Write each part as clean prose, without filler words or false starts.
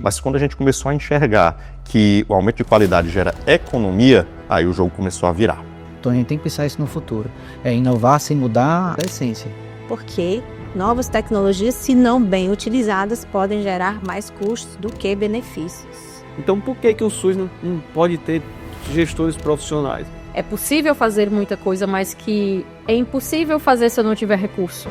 Mas quando a gente começou a enxergar que o aumento de qualidade gera economia, aí o jogo começou a virar. Então a gente tem que pensar isso no futuro. É inovar sem mudar a essência. Porque novas tecnologias, se não bem utilizadas, podem gerar mais custos do que benefícios. Então por que o SUS não pode ter gestores profissionais? É possível fazer muita coisa, mas que é impossível fazer se eu não tiver recurso.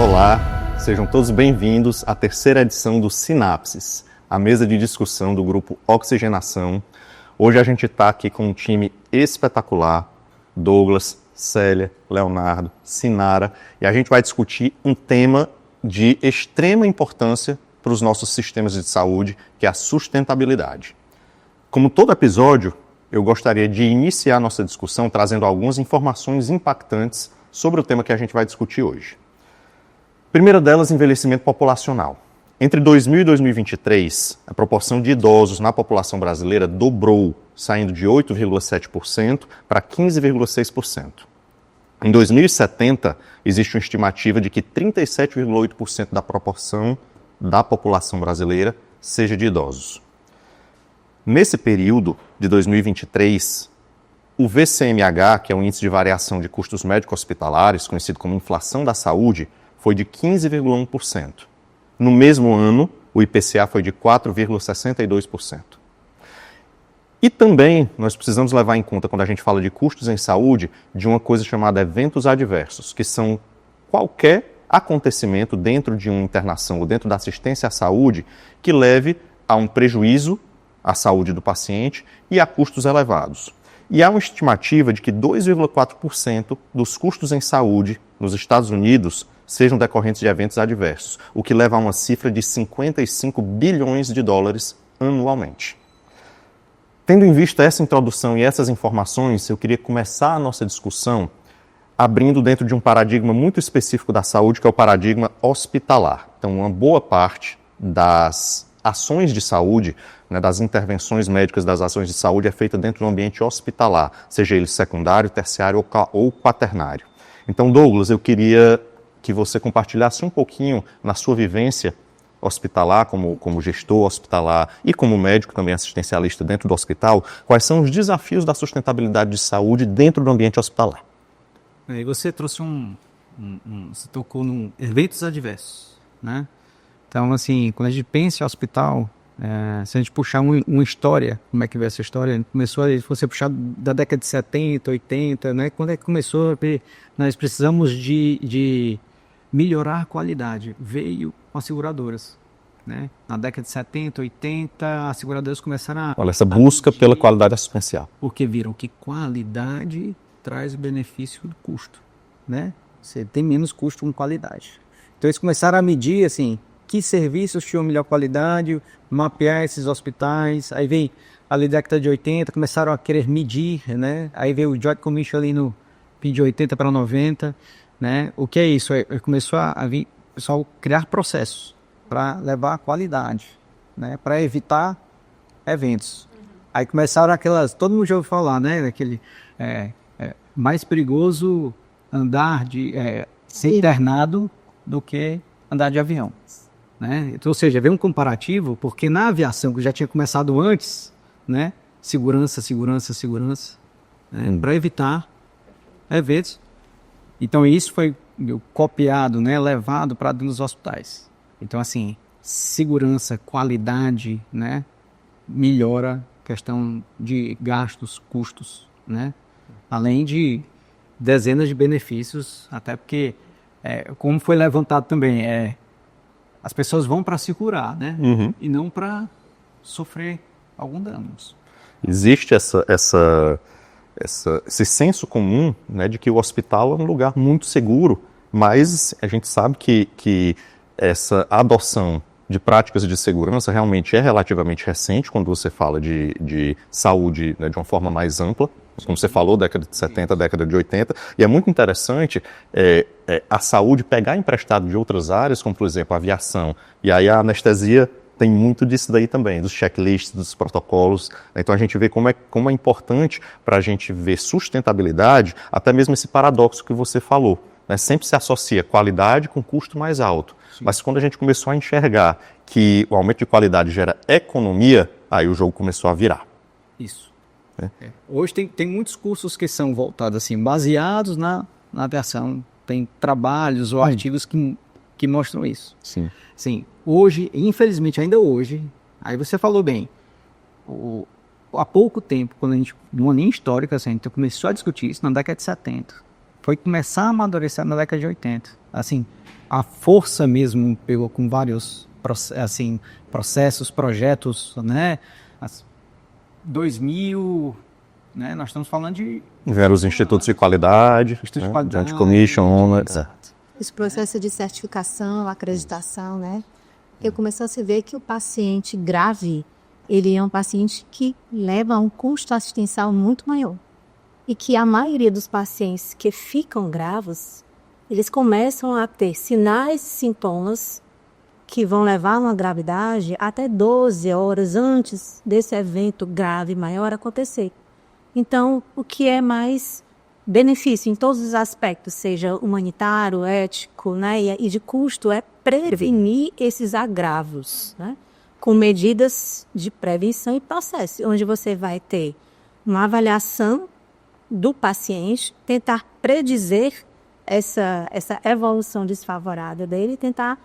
Olá, sejam todos bem-vindos à terceira edição do Sinapses, a mesa de discussão do grupo Oxigenação. Hoje a gente está aqui com um time espetacular, Douglas, Célia, Leonardo, Sinara, e a gente vai discutir um tema de extrema importância para os nossos sistemas de saúde, que é a sustentabilidade. Como todo episódio, eu gostaria de iniciar nossa discussão trazendo algumas informações impactantes sobre o tema que a gente vai discutir hoje. Primeira delas, envelhecimento populacional. Entre 2000 e 2023, a proporção de idosos na população brasileira dobrou, saindo de 8,7% para 15,6%. Em 2070, existe uma estimativa de que 37,8% da proporção da população brasileira seja de idosos. Nesse período de 2023, o VCMH, que é o Índice de Variação de Custos Médico-Hospitalares, conhecido como inflação da saúde, foi de 15,1%. No mesmo ano, o IPCA foi de 4,62%. E também nós precisamos levar em conta, quando a gente fala de custos em saúde, de uma coisa chamada eventos adversos, que são qualquer acontecimento dentro de uma internação ou dentro da assistência à saúde que leve a um prejuízo à saúde do paciente e a custos elevados. E há uma estimativa de que 2,4% dos custos em saúde nos Estados Unidos sejam decorrentes de eventos adversos, o que leva a uma cifra de 55 bilhões de dólares anualmente. Tendo em vista essa introdução e essas informações, eu queria começar a nossa discussão abrindo dentro de um paradigma muito específico da saúde, que é o paradigma hospitalar. Então, uma boa parte das ações de saúde, das intervenções médicas das ações de saúde é feita dentro do ambiente hospitalar, seja ele secundário, terciário ou quaternário. Então, Douglas, eu queria que você compartilhasse um pouquinho na sua vivência hospitalar, como gestor hospitalar e como médico também assistencialista dentro do hospital, quais são os desafios da sustentabilidade de saúde dentro do ambiente hospitalar. E você trouxe você tocou em eventos adversos, né? Então, assim, quando a gente pensa em hospital, se a gente puxar uma história, como é que veio essa história? Começou, se você puxar da década de 70, 80, né? Quando é que começou? Nós precisamos de melhorar a qualidade. Veio com as seguradoras, né? Na década de 70, 80, as seguradoras começaram a... Olha, essa busca pela qualidade assistencial. Porque viram que qualidade traz o benefício do custo, né? Você tem menos custo com qualidade. Então eles começaram a medir, assim, que serviços tinham melhor qualidade, mapear esses hospitais. Aí vem ali da década de 80, começaram a querer medir, né? Aí veio o Joint Commission ali no fim de 80 para 90, né? O que é isso? Começou a vir o pessoal criar processos para levar a qualidade, né? Para evitar eventos. Aí começaram aquelas, todo mundo já ouviu falar, né? Aquele mais perigoso andar ser internado do que andar de avião, né? Então, ou seja, veio um comparativo, porque na aviação, que já tinha começado antes, né? Segurança, né? Para evitar eventos. Então, isso foi copiado, né? Levado para dentro dos hospitais. Então, assim, segurança, qualidade, né? Melhora a questão de gastos, custos, né? Além de dezenas de benefícios, até porque, como foi levantado também, as pessoas vão para se curar, né? Uhum. E não para sofrer algum dano. Existe esse senso comum, né, de que o hospital é um lugar muito seguro, mas a gente sabe que essa adoção de práticas de segurança realmente é relativamente recente quando você fala de saúde, né, de uma forma mais ampla, como você falou, década de 70, década de 80, e é muito interessante a saúde pegar emprestado de outras áreas, como por exemplo a aviação, e aí a anestesia tem muito disso daí também, dos checklists, dos protocolos. Então a gente vê como é importante para a gente ver sustentabilidade, até mesmo esse paradoxo que você falou. Né? Sempre se associa qualidade com custo mais alto. Sim. Mas quando a gente começou a enxergar que o aumento de qualidade gera economia, aí o jogo começou a virar. Isso. Hoje tem muitos cursos que são voltados assim, baseados na aviação. Tem trabalhos ou artigos que mostram isso. Sim. Sim. Hoje, infelizmente, ainda hoje, aí você falou bem, há pouco tempo, quando a gente, numa linha histórica, assim, a gente começou a discutir isso na década de 70. Foi começar a amadurecer na década de 80. Assim, a força mesmo pegou com vários processos, projetos, né? 2000, né? Nós estamos falando de... Vieram os institutos de qualidade, de qualidade, anti-commission, exato. Esse processo de certificação, acreditação, né? Porque começou a se ver que o paciente grave, ele é um paciente que leva a um custo assistencial muito maior. E que a maioria dos pacientes que ficam graves, eles começam a ter sinais e sintomas que vão levar a uma gravidade até 12 horas antes desse evento grave maior acontecer. Então, o que é mais benefício em todos os aspectos, seja humanitário, ético, né, e de custo, é prevenir esses agravos, né, com medidas de prevenção e processo, onde você vai ter uma avaliação do paciente, tentar predizer essa evolução desfavorável dele, tentar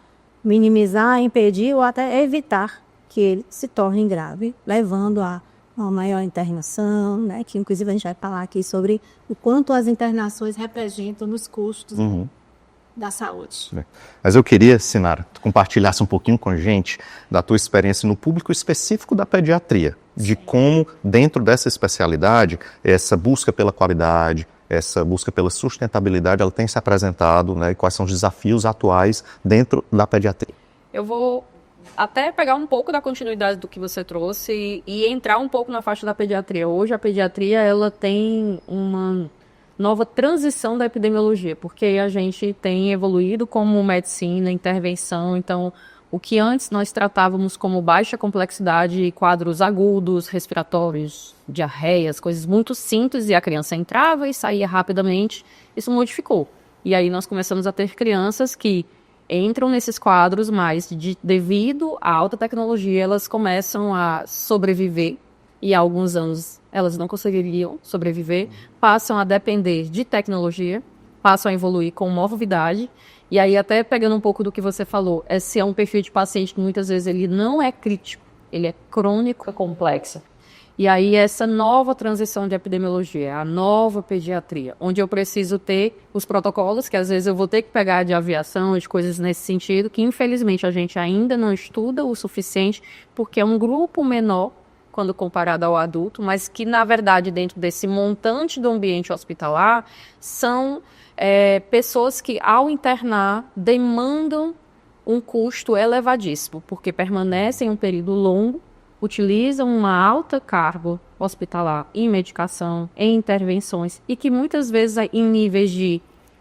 minimizar, impedir ou até evitar que ele se torne grave, levando a uma maior internação, né? Que inclusive a gente vai falar aqui sobre o quanto as internações representam nos custos da saúde. Mas eu queria, Sinara, que tu compartilhasse um pouquinho com a gente da tua experiência no público específico da pediatria, de como dentro dessa especialidade, essa busca pela qualidade, essa busca pela sustentabilidade, ela tem se apresentado, né? E quais são os desafios atuais dentro da pediatria. Eu vou até pegar um pouco da continuidade do que você trouxe e entrar um pouco na faixa da pediatria. Hoje a pediatria ela tem uma nova transição da epidemiologia, porque a gente tem evoluído como medicina, intervenção, então o que antes nós tratávamos como baixa complexidade, quadros agudos, respiratórios, diarreias, coisas muito simples e a criança entrava e saía rapidamente, isso modificou. E aí nós começamos a ter crianças que entram nesses quadros, mas devido à alta tecnologia, elas começam a sobreviver, e há alguns anos elas não conseguiriam sobreviver, passam a depender de tecnologia, passam a evoluir com morbilidade, e aí até pegando um pouco do que você falou, esse é um perfil de paciente que muitas vezes ele não é crítico, ele é crônico, é complexo. E aí essa nova transição de epidemiologia, a nova pediatria, onde eu preciso ter os protocolos, que às vezes eu vou ter que pegar de aviação, de coisas nesse sentido, que infelizmente a gente ainda não estuda o suficiente, porque é um grupo menor, quando comparado ao adulto, mas que na verdade dentro desse montante do ambiente hospitalar, são pessoas que ao internar demandam um custo elevadíssimo, porque permanecem um período longo, utilizam uma alta carga hospitalar em medicação, em intervenções, e que muitas vezes em níveis de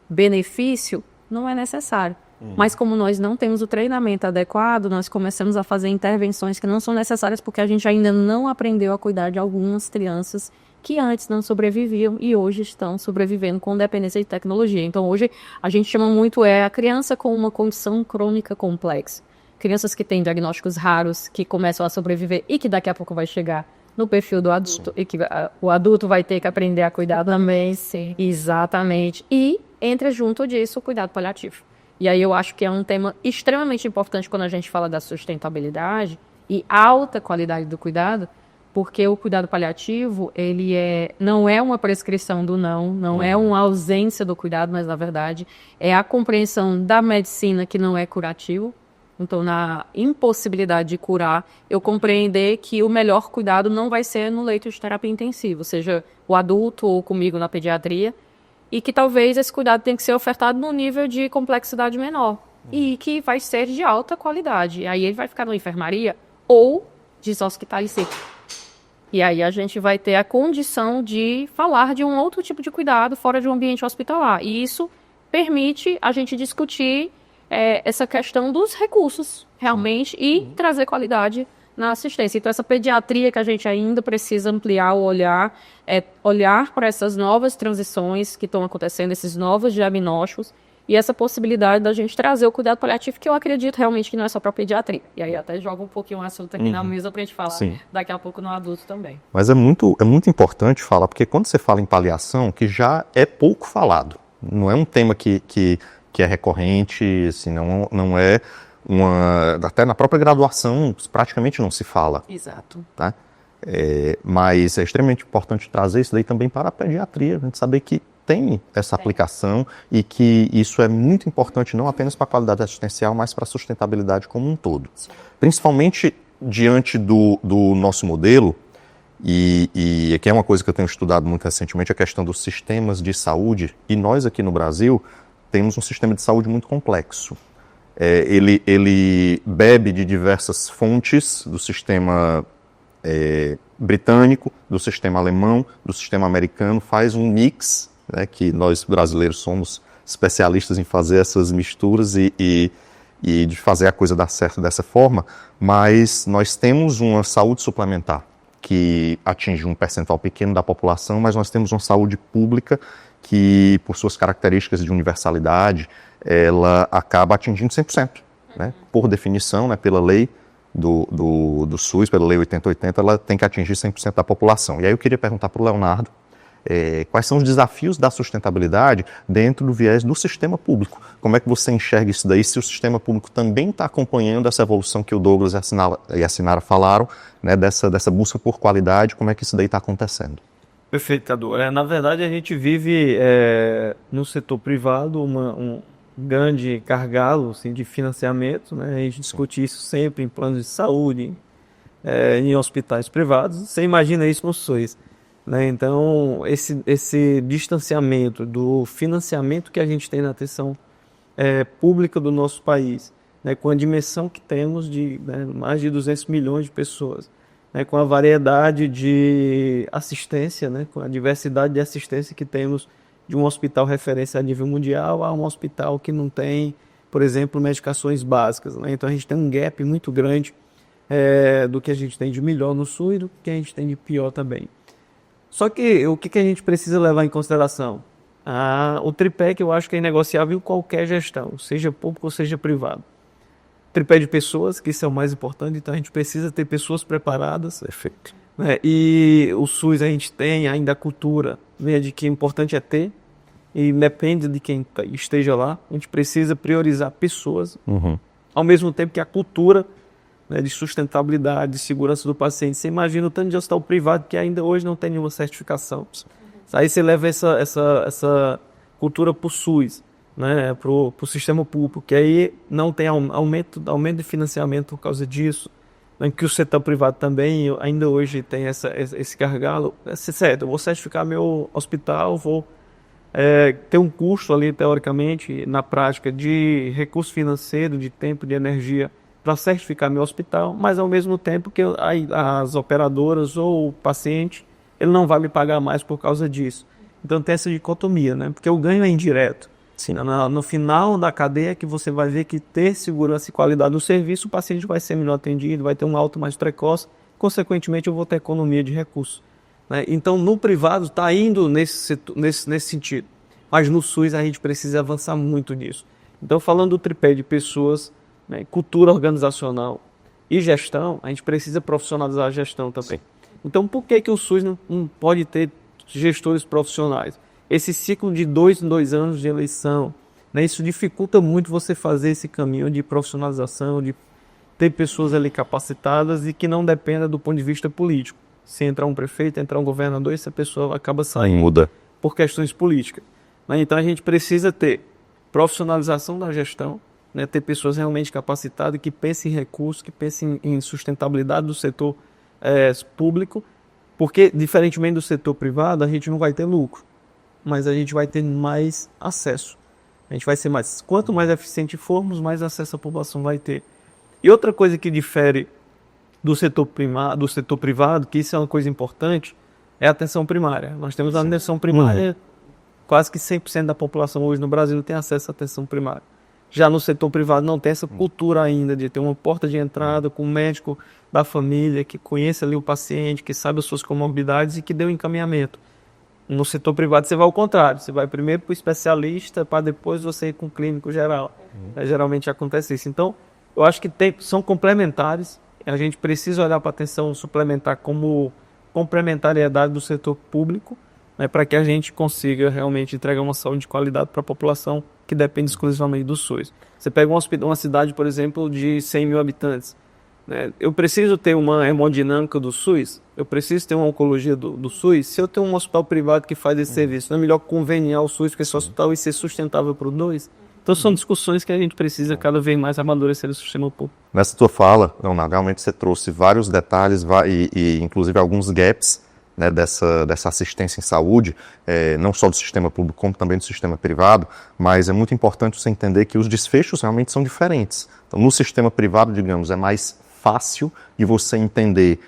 benefício não é necessário. Mas como nós não temos o treinamento adequado, nós começamos a fazer intervenções que não são necessárias porque a gente ainda não aprendeu a cuidar de algumas crianças que antes não sobreviviam e hoje estão sobrevivendo com dependência de tecnologia. Então hoje a gente chama muito a criança com uma condição crônica complexa. Crianças que têm diagnósticos raros, que começam a sobreviver e que daqui a pouco vai chegar no perfil do adulto. Sim. E que o adulto vai ter que aprender a cuidar também. Sim. Exatamente. E entra junto disso o cuidado paliativo. E aí eu acho que é um tema extremamente importante quando a gente fala da sustentabilidade e alta qualidade do cuidado, porque o cuidado paliativo, ele não é uma prescrição do não é uma ausência do cuidado, mas na verdade é a compreensão da medicina que não é curativo. Então, na impossibilidade de curar, eu compreender que o melhor cuidado não vai ser no leito de terapia intensiva, seja o adulto ou comigo na pediatria, e que talvez esse cuidado tenha que ser ofertado num nível de complexidade menor e que vai ser de alta qualidade. Aí ele vai ficar na enfermaria ou deshospitalizar. E aí a gente vai ter a condição de falar de um outro tipo de cuidado fora de um ambiente hospitalar. E isso permite a gente discutir essa questão dos recursos, realmente, e trazer qualidade na assistência. Então, essa pediatria que a gente ainda precisa ampliar o olhar, olhar para essas novas transições que estão acontecendo, esses novos diagnósticos, e essa possibilidade da gente trazer o cuidado paliativo, que eu acredito realmente que não é só para pediatria. E aí até joga um pouquinho o assunto aqui na mesa para a gente falar daqui a pouco no adulto também. Mas é muito importante falar, porque quando você fala em paliação, que já é pouco falado, não é um tema que é recorrente, assim, não é até na própria graduação praticamente não se fala. Exato. Tá? Mas é extremamente importante trazer isso daí também para a pediatria, a gente saber que tem essa aplicação e que isso é muito importante não apenas para a qualidade assistencial, mas para a sustentabilidade como um todo. Sim. Principalmente diante do nosso modelo, e aqui é uma coisa que eu tenho estudado muito recentemente, a questão dos sistemas de saúde, e nós aqui no Brasil temos um sistema de saúde muito complexo. Ele bebe de diversas fontes do sistema britânico, do sistema alemão, do sistema americano, faz um mix, né, que nós brasileiros somos especialistas em fazer essas misturas e de fazer a coisa dar certo dessa forma, mas nós temos uma saúde suplementar que atinge um percentual pequeno da população, mas nós temos uma saúde pública que, por suas características de universalidade, ela acaba atingindo 100%. Né? Por definição, né, pela lei do SUS, pela lei 8080, ela tem que atingir 100% da população. E aí eu queria perguntar para o Leonardo, quais são os desafios da sustentabilidade dentro do viés do sistema público? Como é que você enxerga isso daí, se o sistema público também está acompanhando essa evolução que o Douglas e a Sinara falaram, né, dessa busca por qualidade, como é que isso daí está acontecendo? Perfeito, Cadu. Na verdade, a gente vive no setor privado um grande gargalo assim, de financiamento, né? A gente discute isso sempre em planos de saúde, em hospitais privados. Você imagina isso no SUS. Né? Então, esse distanciamento do financiamento que a gente tem na atenção pública do nosso país, né? Com a dimensão que temos de mais de 200 milhões de pessoas, né? Com a variedade de assistência, né? Com a diversidade de assistência que temos de um hospital referência a nível mundial a um hospital que não tem, por exemplo, medicações básicas. Né? Então, a gente tem um gap muito grande do que a gente tem de melhor no SUS e do que a gente tem de pior também. Só que o que a gente precisa levar em consideração? O tripé que eu acho que é inegociável em qualquer gestão, seja público ou seja privado. Tripé de pessoas, que isso é o mais importante, então a gente precisa ter pessoas preparadas. Perfeito. Né? E o SUS a gente tem ainda a cultura, né, de que o importante é ter, e depende de quem esteja lá, a gente precisa priorizar pessoas, ao mesmo tempo que a cultura, né, de sustentabilidade, de segurança do paciente. Você imagina o tanto de hospital privado que ainda hoje não tem nenhuma certificação. Aí você leva essa cultura para o SUS, né, para o sistema público, que aí não tem aumento de financiamento por causa disso, né, que o setor privado também ainda hoje tem esse gargalo. Certo, eu vou certificar meu hospital, vou ter um custo ali, teoricamente, na prática, de recurso financeiro, de tempo, de energia, para certificar meu hospital, mas ao mesmo tempo que as operadoras ou o paciente, ele não vai me pagar mais por causa disso. Então tem essa dicotomia, né? Porque o ganho é indireto. Sim. No final da cadeia que você vai ver que ter segurança e qualidade do serviço, o paciente vai ser melhor atendido, vai ter um alto mais precoce, consequentemente eu vou ter economia de recursos. Né? Então no privado está indo nesse sentido, mas no SUS a gente precisa avançar muito nisso. Então falando do tripé de pessoas, né, cultura organizacional e gestão, a gente precisa profissionalizar a gestão também. Então, por que o SUS não pode ter gestores profissionais? Esse ciclo de 2 em 2 anos de eleição, né, isso dificulta muito você fazer esse caminho de profissionalização, de ter pessoas ali capacitadas e que não dependa do ponto de vista político. Se entrar um prefeito, entrar um governador, essa pessoa acaba saindo muda por questões políticas. Né? Então, a gente precisa ter profissionalização da gestão, né, ter pessoas realmente capacitadas que pensem em recursos, que pensem em sustentabilidade do setor público, porque, diferentemente do setor privado, a gente não vai ter lucro, mas a gente vai ter mais acesso. A gente vai ser mais... Quanto mais eficiente formos, mais acesso a população vai ter. E outra coisa que difere do setor privado, que isso é uma coisa importante, é a atenção primária. Nós temos a atenção primária, quase que 100% da população hoje no Brasil tem acesso à atenção primária. Já no setor privado não tem essa cultura ainda de ter uma porta de entrada com um médico da família que conheça ali o paciente, que sabe as suas comorbidades e que dê o encaminhamento. No setor privado você vai ao contrário, você vai primeiro para o especialista para depois você ir com o clínico geral. Geralmente acontece isso. Então, eu acho que são complementares, a gente precisa olhar para a atenção suplementar como complementariedade do setor público, né, para que a gente consiga realmente entregar uma saúde de qualidade para a população que depende exclusivamente do SUS. Você pega uma cidade, por exemplo, de 100 mil habitantes. Né? Eu preciso ter uma hemodinâmica do SUS, eu preciso ter uma oncologia do SUS. Se eu tenho um hospital privado que faz esse serviço, não é melhor conveniar o SUS com esse hospital e ser sustentável para os dois? Então são discussões que a gente precisa cada vez mais amadurecer no sistema público. Nessa tua fala, Leonardo, realmente você trouxe vários detalhes e inclusive alguns gaps, né, dessa assistência em saúde, não só do sistema público, como também do sistema privado, mas é muito importante você entender que os desfechos realmente são diferentes. Então, no sistema privado, digamos, é mais fácil de você entender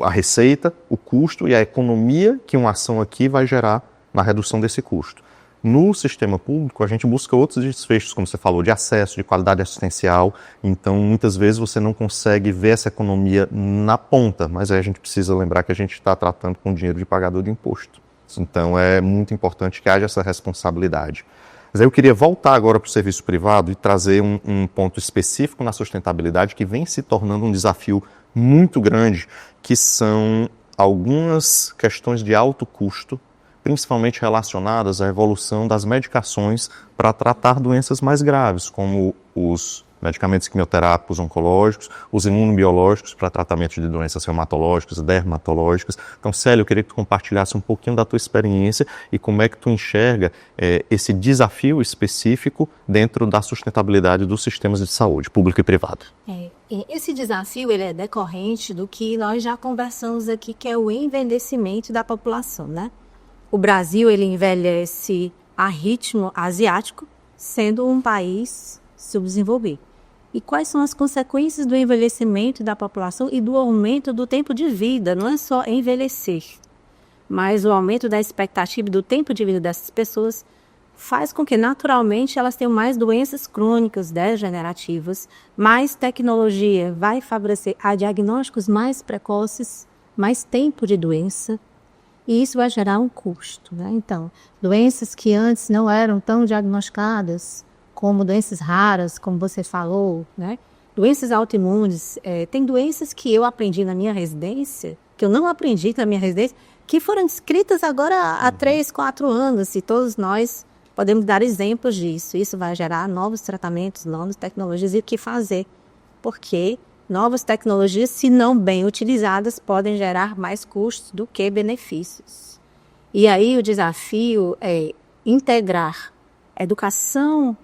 a receita, o custo e a economia que uma ação aqui vai gerar na redução desse custo. No sistema público, a gente busca outros desfechos, como você falou, de acesso, de qualidade assistencial. Então, muitas vezes você não consegue ver essa economia na ponta, mas aí a gente precisa lembrar que a gente está tratando com dinheiro de pagador de imposto. Então, é muito importante que haja essa responsabilidade. Mas aí eu queria voltar agora para o serviço privado e trazer um ponto específico na sustentabilidade que vem se tornando um desafio muito grande, que são algumas questões de alto custo, principalmente relacionadas à evolução das medicações para tratar doenças mais graves, como os medicamentos quimioterápicos oncológicos, os imunobiológicos para tratamento de doenças reumatológicas, dermatológicas. Então, Célia, eu queria que tu compartilhasse um pouquinho da tua experiência e como é que tu enxerga esse desafio específico dentro da sustentabilidade dos sistemas de saúde, público e privado. Esse desafio ele é decorrente do que nós já conversamos aqui, que é o envelhecimento da população, né? O Brasil ele envelhece a ritmo asiático, sendo um país subdesenvolvido. E quais são as consequências do envelhecimento da população e do aumento do tempo de vida? Não é só envelhecer, mas o aumento da expectativa do tempo de vida dessas pessoas faz com que, naturalmente, elas tenham mais doenças crônicas degenerativas, mais tecnologia vai favorecer a diagnósticos mais precoces, mais tempo de doença, e isso vai gerar um custo, né? Então, doenças que antes não eram tão diagnosticadas, como doenças raras, como você falou, né? Doenças autoimunes, tem doenças que eu aprendi na minha residência, que eu não aprendi na minha residência, que foram descritas agora há 3, 4 anos, e todos nós podemos dar exemplos disso. Isso vai gerar novos tratamentos, novas tecnologias, e o que fazer? Porque novas tecnologias, se não bem utilizadas, podem gerar mais custos do que benefícios. E aí o desafio é integrar educação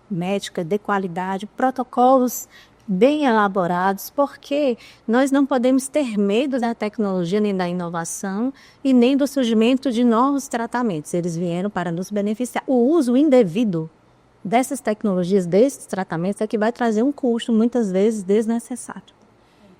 médica de qualidade, protocolos bem elaborados, porque nós não podemos ter medo da tecnologia, nem da inovação e nem do surgimento de novos tratamentos. Eles vieram para nos beneficiar. O uso indevido dessas tecnologias, desses tratamentos, é que vai trazer um custo, muitas vezes, desnecessário.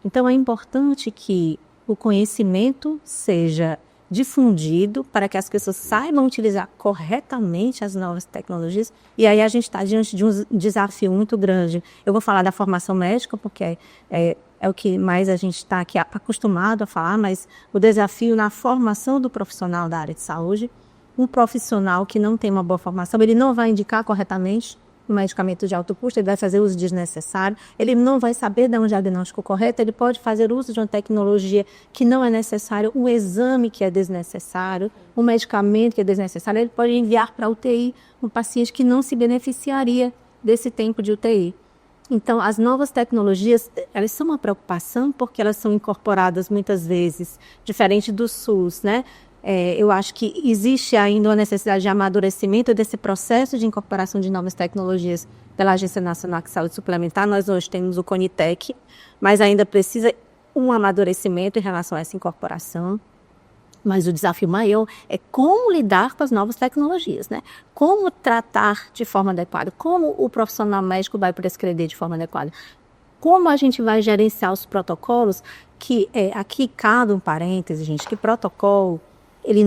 Então, é importante que o conhecimento seja difundido para que as pessoas saibam utilizar corretamente as novas tecnologias, e aí a gente está diante de um desafio muito grande. Eu vou falar da formação médica, porque é o que mais a gente está aqui acostumado a falar, mas o desafio na formação do profissional da área de saúde. Um profissional que não tem uma boa formação, ele não vai indicar corretamente um medicamento de alto custo, ele vai fazer uso desnecessário, ele não vai saber dar um diagnóstico correto, ele pode fazer uso de uma tecnologia que não é necessário, um exame que é desnecessário, um medicamento que é desnecessário, ele pode enviar para a UTI um paciente que não se beneficiaria desse tempo de UTI. Então, as novas tecnologias, elas são uma preocupação porque elas são incorporadas muitas vezes, diferente do SUS, né? Eu acho que existe ainda uma necessidade de amadurecimento desse processo de incorporação de novas tecnologias pela Agência Nacional de Saúde Suplementar. Nós hoje temos o Conitec, mas ainda precisa um amadurecimento em relação a essa incorporação. Mas o desafio maior é como lidar com as novas tecnologias, né? Como tratar de forma adequada, como o profissional médico vai prescrever de forma adequada, como a gente vai gerenciar os protocolos, que aqui cabe um parêntese, gente, que protocolo ele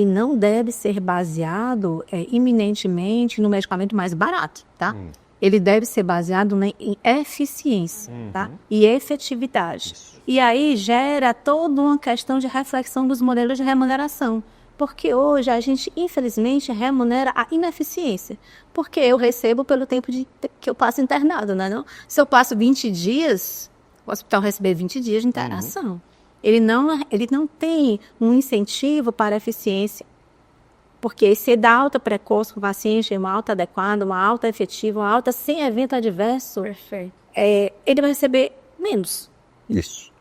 não deve ser baseado iminentemente no medicamento mais barato, tá? ele deve ser baseado em eficiência, tá? E efetividade. E aí gera toda uma questão de reflexão dos modelos de remuneração. Porque hoje a gente, infelizmente, remunera a ineficiência. Porque eu recebo pelo tempo que eu passo internado, né? Não? Se eu passo 20 dias, o hospital receber 20 dias de internação. Ele não tem um incentivo para a eficiência. Porque se dá alta precoce com o paciente, uma alta adequada, uma alta efetiva, uma alta sem evento adverso, ele vai receber menos. Isso.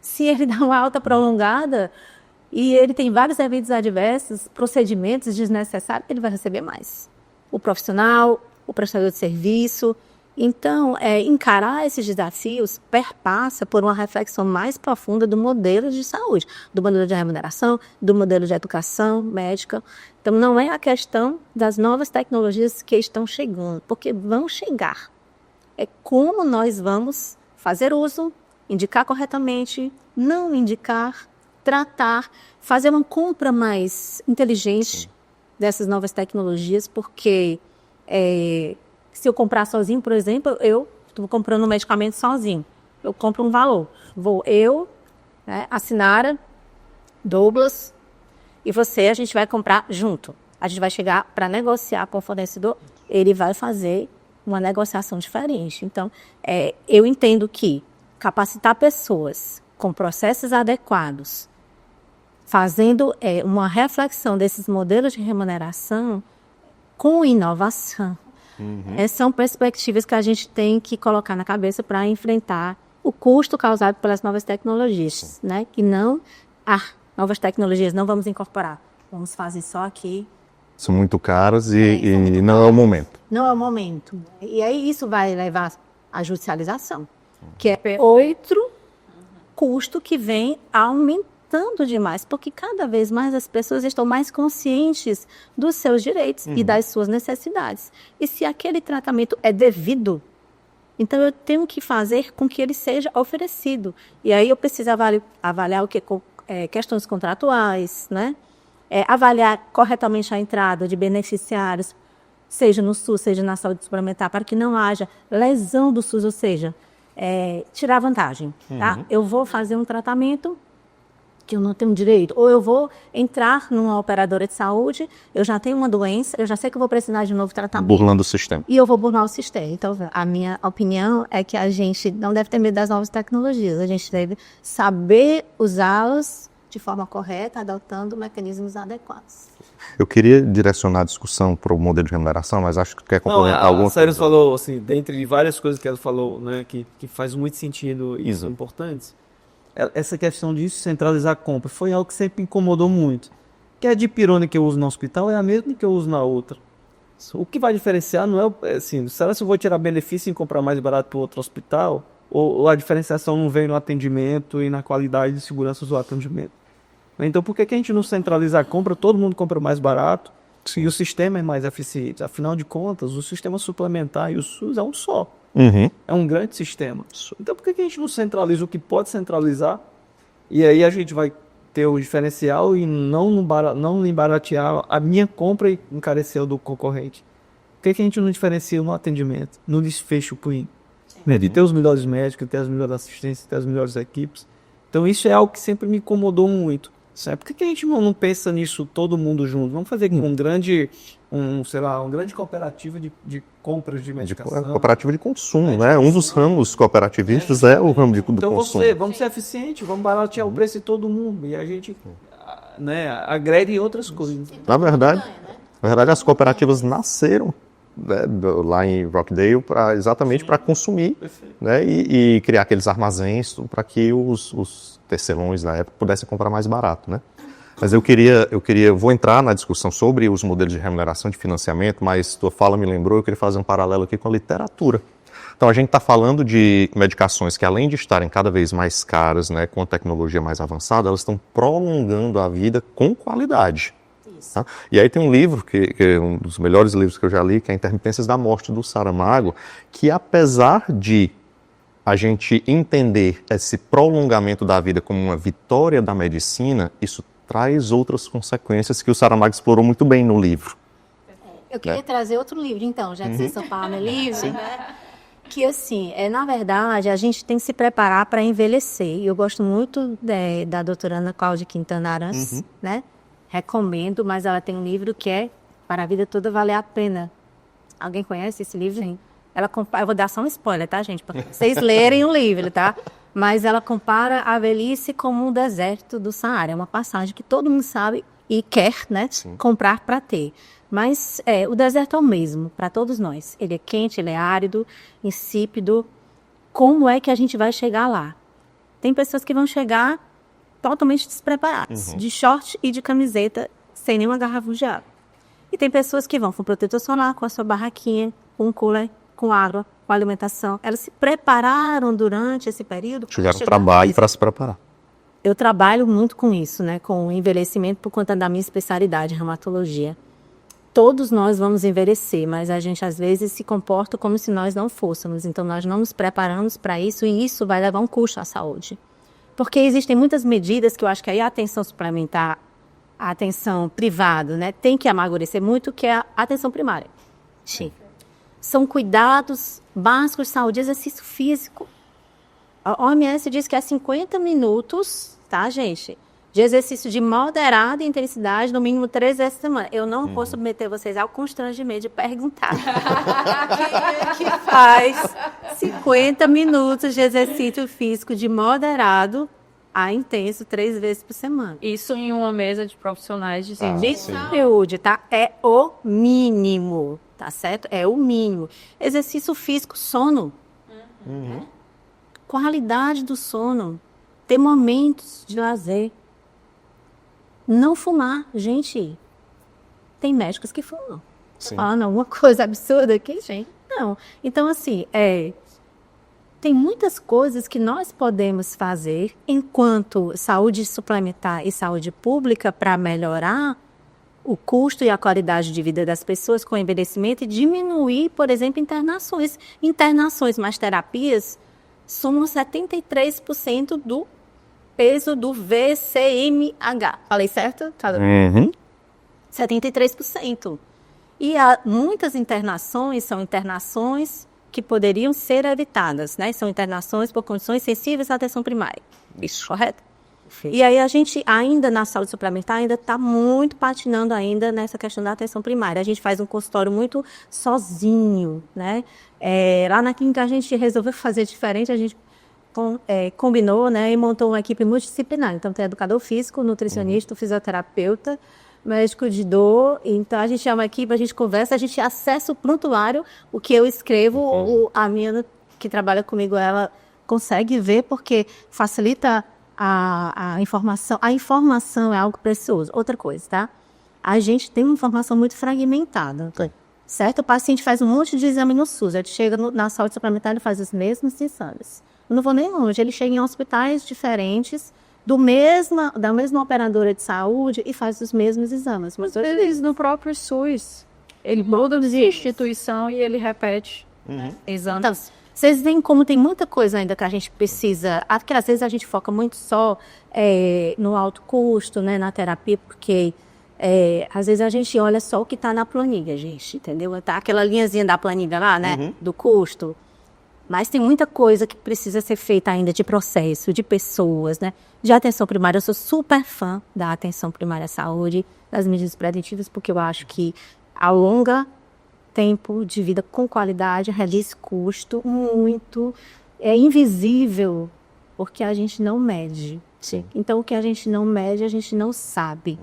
Se ele dá uma alta prolongada e ele tem vários eventos adversos, procedimentos desnecessários, ele vai receber mais. O profissional, o prestador de serviço. Então, encarar esses desafios perpassa por uma reflexão mais profunda do modelo de saúde, do modelo de remuneração, do modelo de educação médica. Então, não é a questão das novas tecnologias que estão chegando, porque vão chegar. É como nós vamos fazer uso, indicar corretamente, não indicar, tratar, fazer uma compra mais inteligente dessas novas tecnologias, porque se eu comprar sozinho, por exemplo, eu estou comprando um medicamento sozinho. Eu compro um valor. Vou eu, a Sinara, Douglas e você, a gente vai comprar junto. A gente vai chegar para negociar com o fornecedor, ele vai fazer uma negociação diferente. Então, eu entendo que capacitar pessoas com processos adequados, fazendo uma reflexão desses modelos de remuneração com inovação, são perspectivas que a gente tem que colocar na cabeça para enfrentar o custo causado pelas novas tecnologias, né? Que novas tecnologias não vamos incorporar, vamos fazer só aqui. São muito caras e não é o momento. Não é o momento. E aí isso vai levar à judicialização, que é outro custo que vem aumentando demais, porque cada vez mais as pessoas estão mais conscientes dos seus direitos e das suas necessidades. E se aquele tratamento é devido, então eu tenho que fazer com que ele seja oferecido. E aí eu preciso avaliar o que? Questões contratuais, né? Avaliar corretamente a entrada de beneficiários, seja no SUS, seja na saúde suplementar, para que não haja lesão do SUS, ou seja, tirar vantagem. Tá? Eu vou fazer um tratamento que eu não tenho direito, ou eu vou entrar numa operadora de saúde, eu já tenho uma doença, eu já sei que eu vou precisar de um novo tratamento. Burlando o sistema. E eu vou burlar o sistema. Então, a minha opinião é que a gente não deve ter medo das novas tecnologias, a gente deve saber usá-las de forma correta, adotando mecanismos adequados. Eu queria direcionar a discussão para o modelo de remuneração, mas acho que quer complementar alguma coisa. A Céres falou, assim, dentre várias coisas que ela falou, né, que faz muito sentido e são importantes, essa questão de centralizar a compra foi algo que sempre me incomodou muito. Que a dipirona que eu uso no hospital é a mesma que eu uso na outra. O que vai diferenciar não é assim, será que eu vou tirar benefício em comprar mais barato para o outro hospital? Ou a diferenciação não vem no atendimento e na qualidade e segurança do atendimento? Então, por que a gente não centraliza a compra? Todo mundo compra mais barato e o sistema é mais eficiente. Afinal de contas, o sistema suplementar e o SUS é um só. É um grande sistema. Então, por que a gente não centraliza o que pode centralizar? E aí a gente vai ter o diferencial e não embaratear a minha compra e encarecer o do concorrente. Por que a gente não diferencia no atendimento, no desfecho clínico? De ter os melhores médicos, ter as melhores assistências, ter as melhores equipes. Então, isso é algo que sempre me incomodou muito. Por que a gente não pensa nisso todo mundo junto? Vamos fazer um grande cooperativa de compras de medicação. Cooperativa de consumo, né? Um dos ramos cooperativistas é o ramo do consumo. Então vamos ser eficientes, vamos baratear o preço de todo mundo. E a gente agrede em outras coisas. Na verdade, as cooperativas nasceram, né, lá em Rockdale exatamente para consumir, né, e criar aqueles armazéns para que os tecelões da época pudessem comprar mais barato, né? Mas eu vou entrar na discussão sobre os modelos de remuneração de financiamento, mas tua fala me lembrou, eu queria fazer um paralelo aqui com a literatura. Então a gente está falando de medicações que, além de estarem cada vez mais caras, né, com a tecnologia mais avançada, elas estão prolongando a vida com qualidade. Tá? E aí tem um livro, que é um dos melhores livros que eu já li, que é Intermitências da Morte, do Saramago, que apesar de a gente entender esse prolongamento da vida como uma vitória da medicina, isso traz outras consequências que o Saramago explorou muito bem no livro. Eu queria trazer outro livro, então, já que vocês estão falando livro, né? Que, assim, na verdade, a gente tem que se preparar para envelhecer. E eu gosto muito da doutora Ana Cláudia Quintana Arantes, né? Recomendo, mas ela tem um livro que é Para a Vida Toda Valer a Pena. Alguém conhece esse livro? Sim. Eu vou dar só um spoiler, tá, gente? Para vocês lerem o livro, tá? Mas ela compara a velhice como um deserto do Saara. É uma passagem que todo mundo sabe e quer, né? Sim. Comprar para ter. Mas o deserto é o mesmo para todos nós. Ele é quente, ele é árido, insípido. Como é que a gente vai chegar lá? Tem pessoas que vão chegar totalmente despreparadas, de short e de camiseta, sem nenhuma garrafa de água. E tem pessoas que vão com protetor solar, com a sua barraquinha, com um cooler, com água, com alimentação. Elas se prepararam durante esse período. Tiveram trabalho para se preparar. Eu trabalho muito com isso, né? Com o envelhecimento por conta da minha especialidade, reumatologia. Todos nós vamos envelhecer, mas a gente às vezes se comporta como se nós não fôssemos. Então nós não nos preparamos para isso e isso vai levar um custo à saúde. Porque existem muitas medidas que eu acho que aí a atenção suplementar, a atenção privada, né, tem que amadurecer muito, que é a atenção primária. Sim. São cuidados básicos de saúde, exercício físico. A OMS diz que é 50 minutos, tá, gente? De exercício de moderada intensidade, no mínimo 3 vezes por semana. Eu não vou submeter vocês ao constrangimento de perguntar. Quem é que faz 50 minutos de exercício físico de moderado a intenso 3 vezes por semana? Isso em uma mesa de profissionais de saúde, tá? É o mínimo, tá certo? É o mínimo. Exercício físico, sono. Qualidade do sono. Ter momentos de lazer. Não fumar, gente. Tem médicos que fumam. Falando alguma coisa absurda aqui, gente. Não. Então, assim, tem muitas coisas que nós podemos fazer enquanto saúde suplementar e saúde pública para melhorar o custo e a qualidade de vida das pessoas com envelhecimento e diminuir, por exemplo, internações. Internações mais terapias somam 73% do peso do VCMH. Falei certo? 73%. E muitas internações são internações que poderiam ser evitadas, né? São internações por condições sensíveis à atenção primária. Isso, correto? Perfeito. E aí a gente ainda na saúde suplementar ainda está muito patinando ainda nessa questão da atenção primária. A gente faz um consultório muito sozinho, né? Lá na clínica a gente resolveu fazer diferente, a gente combinou, né, e montou uma equipe multidisciplinar. Então, tem educador físico, nutricionista, fisioterapeuta, médico de dor. Então, a gente é uma equipe, a gente conversa, a gente acessa o prontuário, o que eu escrevo, a minha que trabalha comigo, ela consegue ver, porque facilita a informação. A informação é algo precioso. Outra coisa, tá? A gente tem uma informação muito fragmentada. Certo? O paciente faz um monte de exame no SUS, ele chega na saúde suplementar e faz os mesmos exames. Eu não vou nem longe, ele chega em hospitais diferentes, da mesma operadora de saúde e faz os mesmos exames. Mas eles no próprio SUS, ele muda de instituição e ele repete exames. Então, vocês veem como tem muita coisa ainda que a gente precisa, porque às vezes a gente foca muito só no alto custo, né, na terapia, porque às vezes a gente olha só o que está na planilha, gente, entendeu? Tá aquela linhazinha da planilha lá, né, do custo. Mas tem muita coisa que precisa ser feita ainda de processo, de pessoas, né? De atenção primária. Eu sou super fã da atenção primária à saúde, das medidas preventivas, porque eu acho que alonga tempo de vida com qualidade, reduz custo muito. É invisível, porque a gente não mede. Sim. Então, o que a gente não mede, a gente não sabe.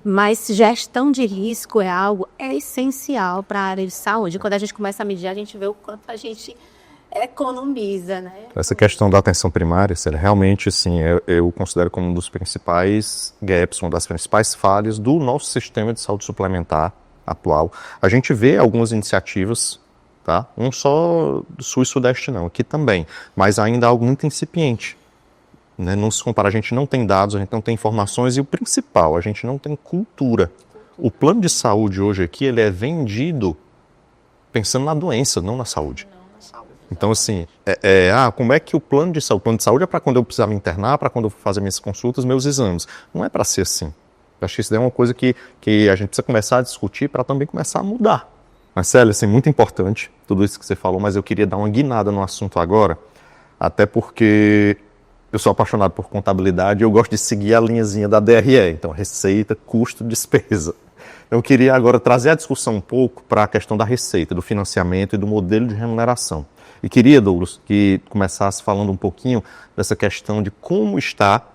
Mas gestão de risco é algo essencial para a área de saúde. Quando a gente começa a medir, a gente vê o quanto a gente economiza, né? Essa questão da atenção primária, realmente, assim, eu considero como um dos principais gaps, uma das principais falhas do nosso sistema de saúde suplementar atual. A gente vê algumas iniciativas, tá? Não só do Sul e Sudeste não, aqui também, mas ainda algo muito incipiente. Né? Não se compara, a gente não tem dados, a gente não tem informações e o principal, a gente não tem cultura. O plano de saúde hoje aqui, ele é vendido pensando na doença, não na saúde. Então, assim, como é que o plano de saúde é para quando eu precisar me internar, para quando eu fazer minhas consultas, meus exames. Não é para ser assim. Eu acho que isso daí é uma coisa que a gente precisa começar a discutir para também começar a mudar. Marcelo, assim, muito importante tudo isso que você falou, mas eu queria dar uma guinada no assunto agora, até porque eu sou apaixonado por contabilidade e eu gosto de seguir a linhazinha da DRE, então receita, custo, despesa. Eu queria agora trazer a discussão um pouco para a questão da receita, do financiamento e do modelo de remuneração. E queria, Douglas, que começasse falando um pouquinho dessa questão de como está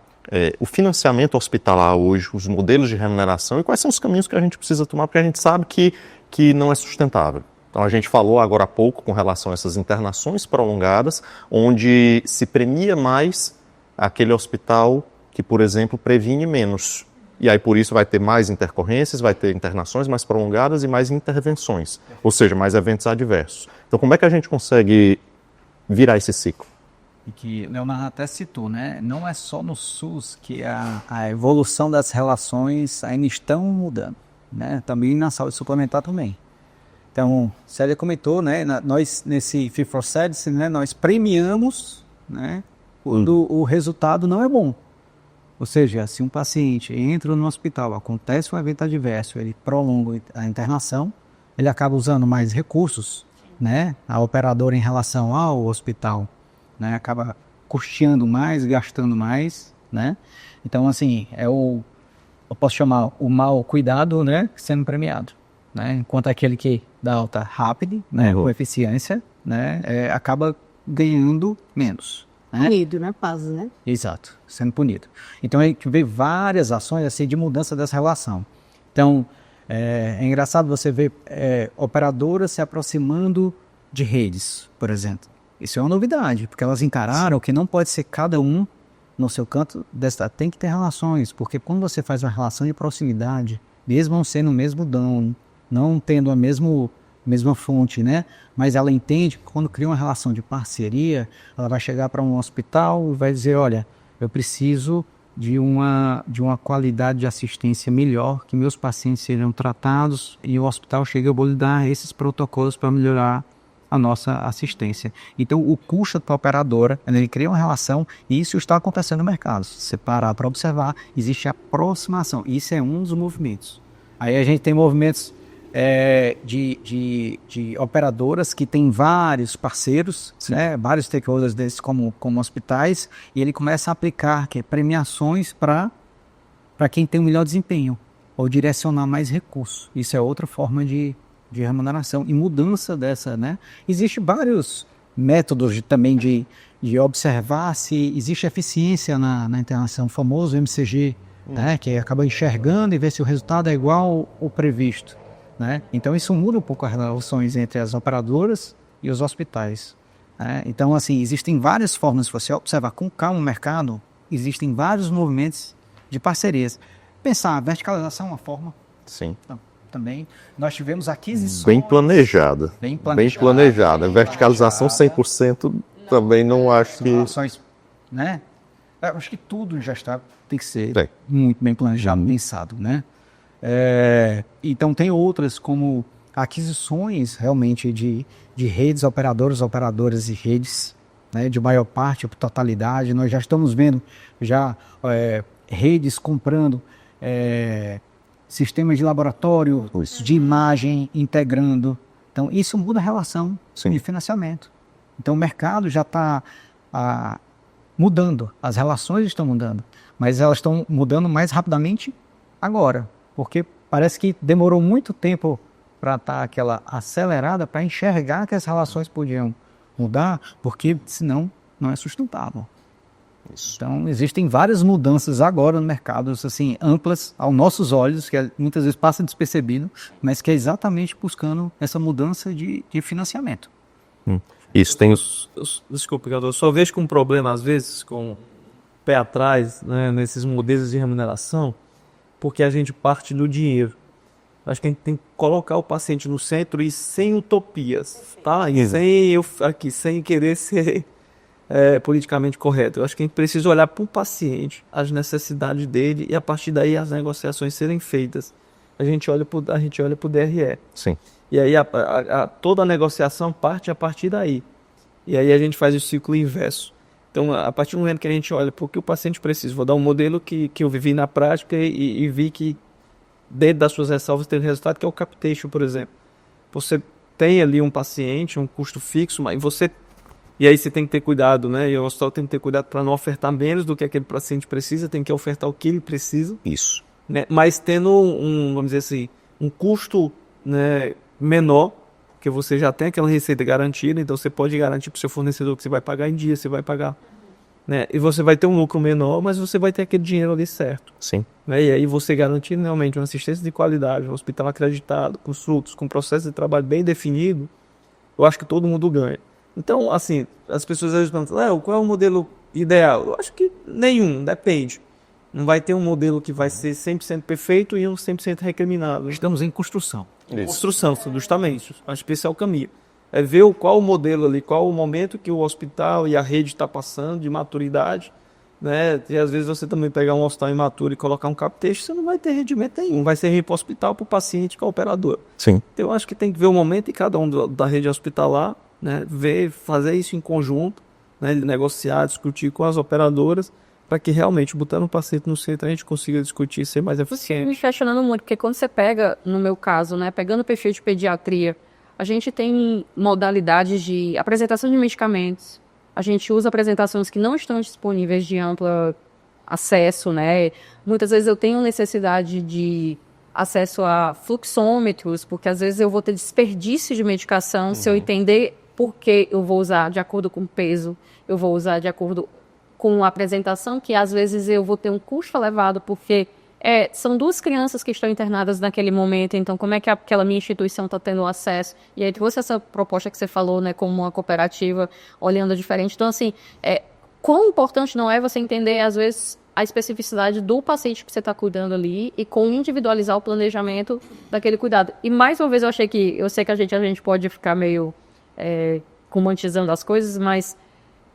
o financiamento hospitalar hoje, os modelos de remuneração e quais são os caminhos que a gente precisa tomar, porque a gente sabe que não é sustentável. Então a gente falou agora há pouco com relação a essas internações prolongadas, onde se premia mais aquele hospital que, por exemplo, previne menos. E aí, por isso, vai ter mais intercorrências, vai ter internações mais prolongadas e mais intervenções, ou seja, mais eventos adversos. Então, como é que a gente consegue virar esse ciclo? E que o Leonardo até citou, né? Não é só no SUS que a evolução das relações ainda estão mudando, né? Também na saúde suplementar também. Então, Célia comentou, né? Nós, nesse Fee for Service, né? Nós premiamos, né? Quando o resultado não é bom. Ou seja, se um paciente entra no hospital, acontece um evento adverso, ele prolonga a internação, ele acaba usando mais recursos, né? A operadora em relação ao hospital, né? Acaba custeando mais, gastando mais, né? Então, assim, eu posso chamar o mal cuidado, né? Sendo premiado, né? Enquanto aquele que dá alta rápida, né? Com eficiência, né? Acaba ganhando menos. Punido, né? Quase, né? Exato, sendo punido. Então a gente vê várias ações assim de mudança dessa relação. Então é engraçado você ver operadoras se aproximando de redes, por exemplo. Isso é uma novidade, porque elas encararam que não pode ser cada um no seu canto, tem que ter relações, porque quando você faz uma relação de proximidade, mesmo não sendo o mesmo dono, não tendo a mesma fonte, né? Mas ela entende que quando cria uma relação de parceria, ela vai chegar para um hospital e vai dizer, olha, eu preciso de uma qualidade de assistência melhor, que meus pacientes sejam tratados e o hospital chega, eu vou lhe dar esses protocolos para melhorar a nossa assistência. Então, o custo para a operadora, ele cria uma relação e isso está acontecendo no mercado. Se você parar para observar, existe aproximação. Isso é um dos movimentos. Aí a gente tem movimentos de operadoras que tem vários parceiros, né, vários stakeholders desses como hospitais, e ele começa a aplicar premiações para quem tem um melhor desempenho, ou direcionar mais recursos. Isso é outra forma de remuneração e mudança dessa, né? Existem vários métodos também de observar se existe eficiência na internação, o famoso MCG, né, que acaba enxergando e ver se o resultado é igual ao previsto. Né? Então isso muda um pouco as relações entre as operadoras e os hospitais, né? Então assim, existem várias formas, se você observar com calma o mercado, existem vários movimentos de parcerias. Pensar, a verticalização é uma forma. Sim. Então, também nós tivemos aquisições. Bem planejada. Bem planejada. Verticalização 100% também não acho que... Relações, né? Eu acho que tudo já tem que ser muito bem planejado, pensado, né? Então tem outras como aquisições realmente de redes operadoras e redes, né, de maior parte ou totalidade. Nós já estamos vendo redes comprando sistemas de laboratório, de imagem, integrando. Então isso muda a relação de financiamento. Então o mercado já está mudando, as relações estão mudando, mas elas estão mudando mais rapidamente agora. Porque parece que demorou muito tempo para estar aquela acelerada para enxergar que as relações podiam mudar, porque senão não é sustentável. Isso. Então existem várias mudanças agora no mercado, assim, amplas aos nossos olhos, que muitas vezes passa despercebido, mas que é exatamente buscando essa mudança de financiamento. Isso tem Desculpe, eu só vejo com um problema às vezes, com o pé atrás, né, nesses modelos de remuneração, porque a gente parte do dinheiro. Acho que a gente tem que colocar o paciente no centro e sem utopias, tá? E sem querer ser politicamente correto. Eu acho que a gente precisa olhar para o paciente, as necessidades dele, e a partir daí as negociações serem feitas. A gente olha para o DRE. Sim. E aí toda a negociação parte a partir daí. E aí a gente faz o ciclo inverso. Então, a partir do momento que a gente olha para o que o paciente precisa, vou dar um modelo que eu vivi na prática e vi que dentro das suas ressalvas tem um resultado, que é o capitation, por exemplo. Você tem ali um paciente, um custo fixo, mas e aí você tem que ter cuidado, né? E o hospital tem que ter cuidado para não ofertar menos do que aquele paciente precisa, tem que ofertar o que ele precisa. Isso. Né? Mas tendo vamos dizer assim, um custo, né, menor, porque você já tem aquela receita garantida, então você pode garantir para o seu fornecedor que você vai pagar em dia, você vai pagar, né? E você vai ter um lucro menor, mas você vai ter aquele dinheiro ali certo. Sim. Né? E aí você garantindo realmente uma assistência de qualidade, um hospital acreditado, com frutos, com processo de trabalho bem definido, eu acho que todo mundo ganha. Então, assim, as pessoas às vezes perguntam, Léo, qual é o modelo ideal? Eu acho que nenhum, depende. Não vai ter um modelo que vai ser 100% perfeito e um 100% recriminado. Estamos em construção. Construção, justamente. Acho que esse é o caminho. É ver qual o modelo ali, qual o momento que o hospital e a rede está passando de maturidade, né? E às vezes você também pegar um hospital imaturo e colocar um capitation, você não vai ter rendimento nenhum. Vai ser ir para o hospital, para o paciente, com a operadora. Sim. Então eu acho que tem que ver o momento em cada um da rede hospitalar, né? Ver, fazer isso em conjunto, né? Negociar, discutir com as operadoras, para que realmente, botando o paciente no centro, a gente consiga discutir e ser mais eficiente. Me questionando muito, porque quando você pega, no meu caso, né, pegando o perfil de pediatria, a gente tem modalidades de apresentação de medicamentos, a gente usa apresentações que não estão disponíveis de amplo acesso, né? Muitas vezes eu tenho necessidade de acesso a fluxômetros, porque às vezes eu vou ter desperdício de medicação, se eu entender por que eu vou usar de acordo com o peso, eu vou usar de acordo com a apresentação, que às vezes eu vou ter um custo elevado, porque são 2 crianças que estão internadas naquele momento, então como é que aquela minha instituição está tendo acesso? E aí trouxe essa proposta que você falou, né, como uma cooperativa, olhando diferente. Então, assim, quão importante não é você entender, às vezes, a especificidade do paciente que você está cuidando ali e como individualizar o planejamento daquele cuidado. E mais uma vez eu sei que a gente pode ficar meio romantizando as coisas, mas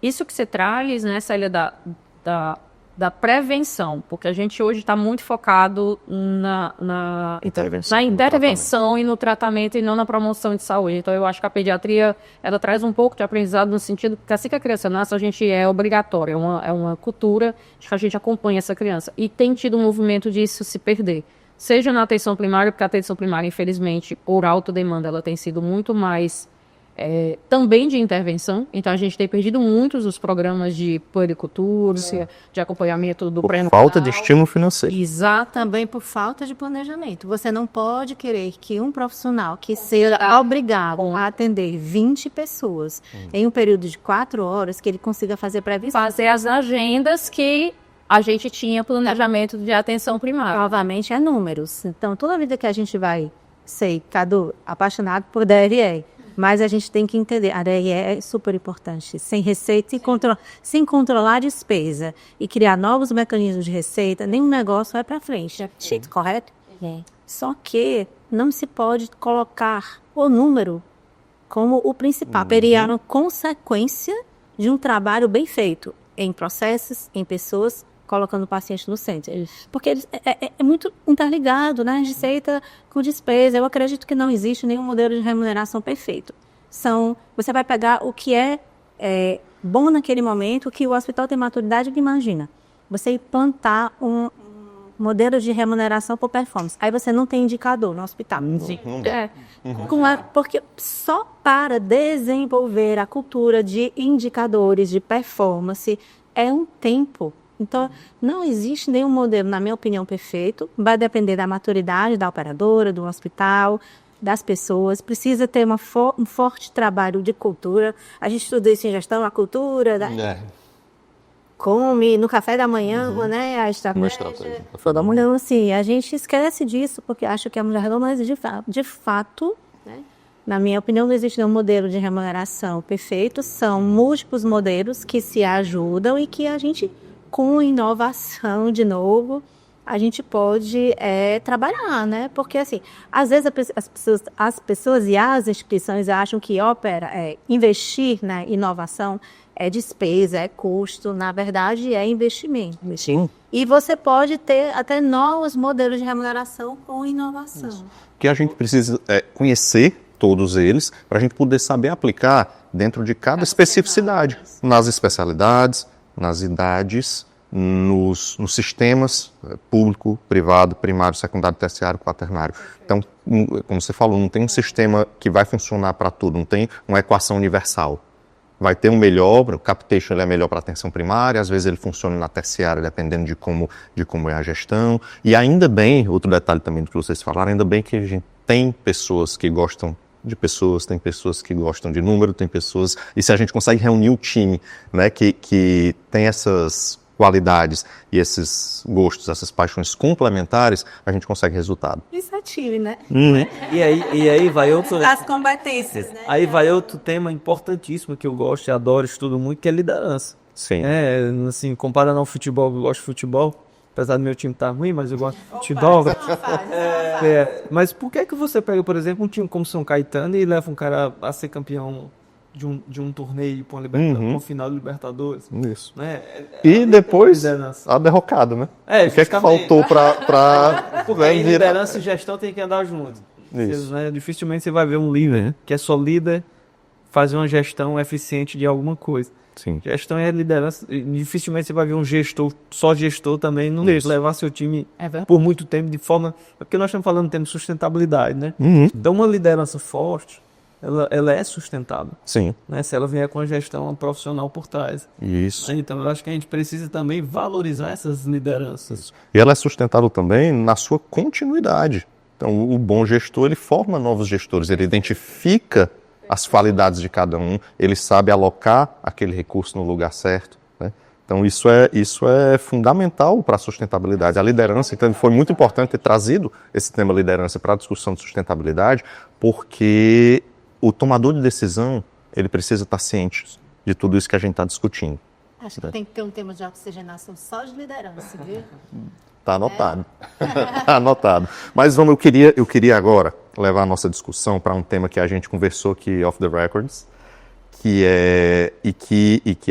isso que você traz, né, Célia, da prevenção, porque a gente hoje está muito focado na intervenção e no tratamento e não na promoção de saúde. Então, eu acho que a pediatria, ela traz um pouco de aprendizado no sentido que assim que a criança nasce, a gente é obrigatório, é uma cultura de que a gente acompanha essa criança. E tem tido um movimento disso se perder. Seja na atenção primária, porque a atenção primária, infelizmente, por alta demanda, ela tem sido muito mais também de intervenção, então a gente tem perdido muitos dos programas de puericultura, de acompanhamento do pré-natal. Falta de estímulo financeiro. Exato, também por falta de planejamento. Você não pode querer que um profissional que seja obrigado a atender 20 pessoas em um período de 4 horas, que ele consiga fazer previsão. Fazer as agendas que a gente tinha planejamento de atenção primária. Novamente é números. Então, toda vida que a gente vai, Cadu, apaixonado por DRE, mas a gente tem que entender, a DRE é super importante. Sem receita, sem controlar a despesa e criar novos mecanismos de receita, nenhum negócio vai para frente. Correto? Só que não se pode colocar o número como o principal. Ele é uma consequência de um trabalho bem feito em processos, em pessoas, colocando o paciente no centro. Porque é muito interligado, né? Receita com despesa. Eu acredito que não existe nenhum modelo de remuneração perfeito. Você vai pegar o que é bom naquele momento, o que o hospital tem maturidade que imagina. Você implantar um modelo de remuneração por performance. Aí você não tem indicador no hospital. Porque só para desenvolver a cultura de indicadores de performance é um tempo. Então, não existe nenhum modelo, na minha opinião, perfeito. Vai depender da maturidade da operadora, do hospital, das pessoas. Precisa ter um forte trabalho de cultura. A gente estuda isso em gestão, a cultura. Come no café da manhã, né? A estratégia. Toda mulher, assim, a gente esquece disso, porque acha que a mulher não, mas de fato, né? Na minha opinião, não existe nenhum modelo de remuneração perfeito. São múltiplos modelos que se ajudam e que a gente, com inovação, de novo, a gente pode trabalhar, né? Porque, assim, às vezes as pessoas e as instituições acham que investir na inovação é despesa, é custo. Na verdade, é investimento. Sim. E você pode ter até novos modelos de remuneração com inovação. O que a gente precisa conhecer todos eles, para a gente poder saber aplicar dentro de cada especificidade, nas especialidades, nas idades, nos sistemas público, privado, primário, secundário, terciário, quaternário. Então, como você falou, não tem um sistema que vai funcionar para tudo, não tem uma equação universal. Vai ter um melhor, o capitation ele é melhor para a atenção primária, às vezes ele funciona na terciária, dependendo de como é a gestão. E ainda bem, outro detalhe também do que vocês falaram, ainda bem que a gente tem pessoas que gostam de pessoas, tem pessoas que gostam de número, tem pessoas... E se a gente consegue reunir o time, né, que tem essas qualidades e esses gostos, essas paixões complementares, a gente consegue resultado. Isso é time, né? E aí vai outro... As competências, né? Aí vai outro tema importantíssimo que eu gosto e adoro, estudo muito, que é liderança. Sim. Assim, comparando ao futebol, eu gosto de futebol, apesar do meu time estar ruim, mas eu gosto de futebol. Mas por que você pega, por exemplo, um time como São Caetano e leva um cara a ser campeão de um torneio para uma final de Libertadores? Isso. Né? E depois a derrocada, né? O que é que faltou para Porque aí liderança e gestão tem que andar juntos. Isso. Né? Dificilmente você vai ver um líder, né, que é só líder fazer uma gestão eficiente de alguma coisa. Sim. Gestão é liderança. Dificilmente você vai ver um gestor, só gestor também, não levar seu time por muito tempo de forma... Porque nós estamos falando de sustentabilidade, né? Então uma liderança forte, ela é sustentável. Sim. Né? Se ela vier com a gestão profissional por trás. Isso. Então eu acho que a gente precisa também valorizar essas lideranças. E ela é sustentável também na sua continuidade. Então o bom gestor, ele forma novos gestores, ele identifica as qualidades de cada um, ele sabe alocar aquele recurso no lugar certo, né? Então isso é fundamental para a sustentabilidade. A liderança, então, foi muito importante ter trazido esse tema liderança para a discussão de sustentabilidade, porque o tomador de decisão, ele precisa estar ciente de tudo isso que a gente está discutindo. Acho que tem que ter um tema de oxigenação só de liderança, viu? Está anotado. Tá anotado. Mas eu queria agora levar a nossa discussão para um tema que a gente conversou aqui off the records, que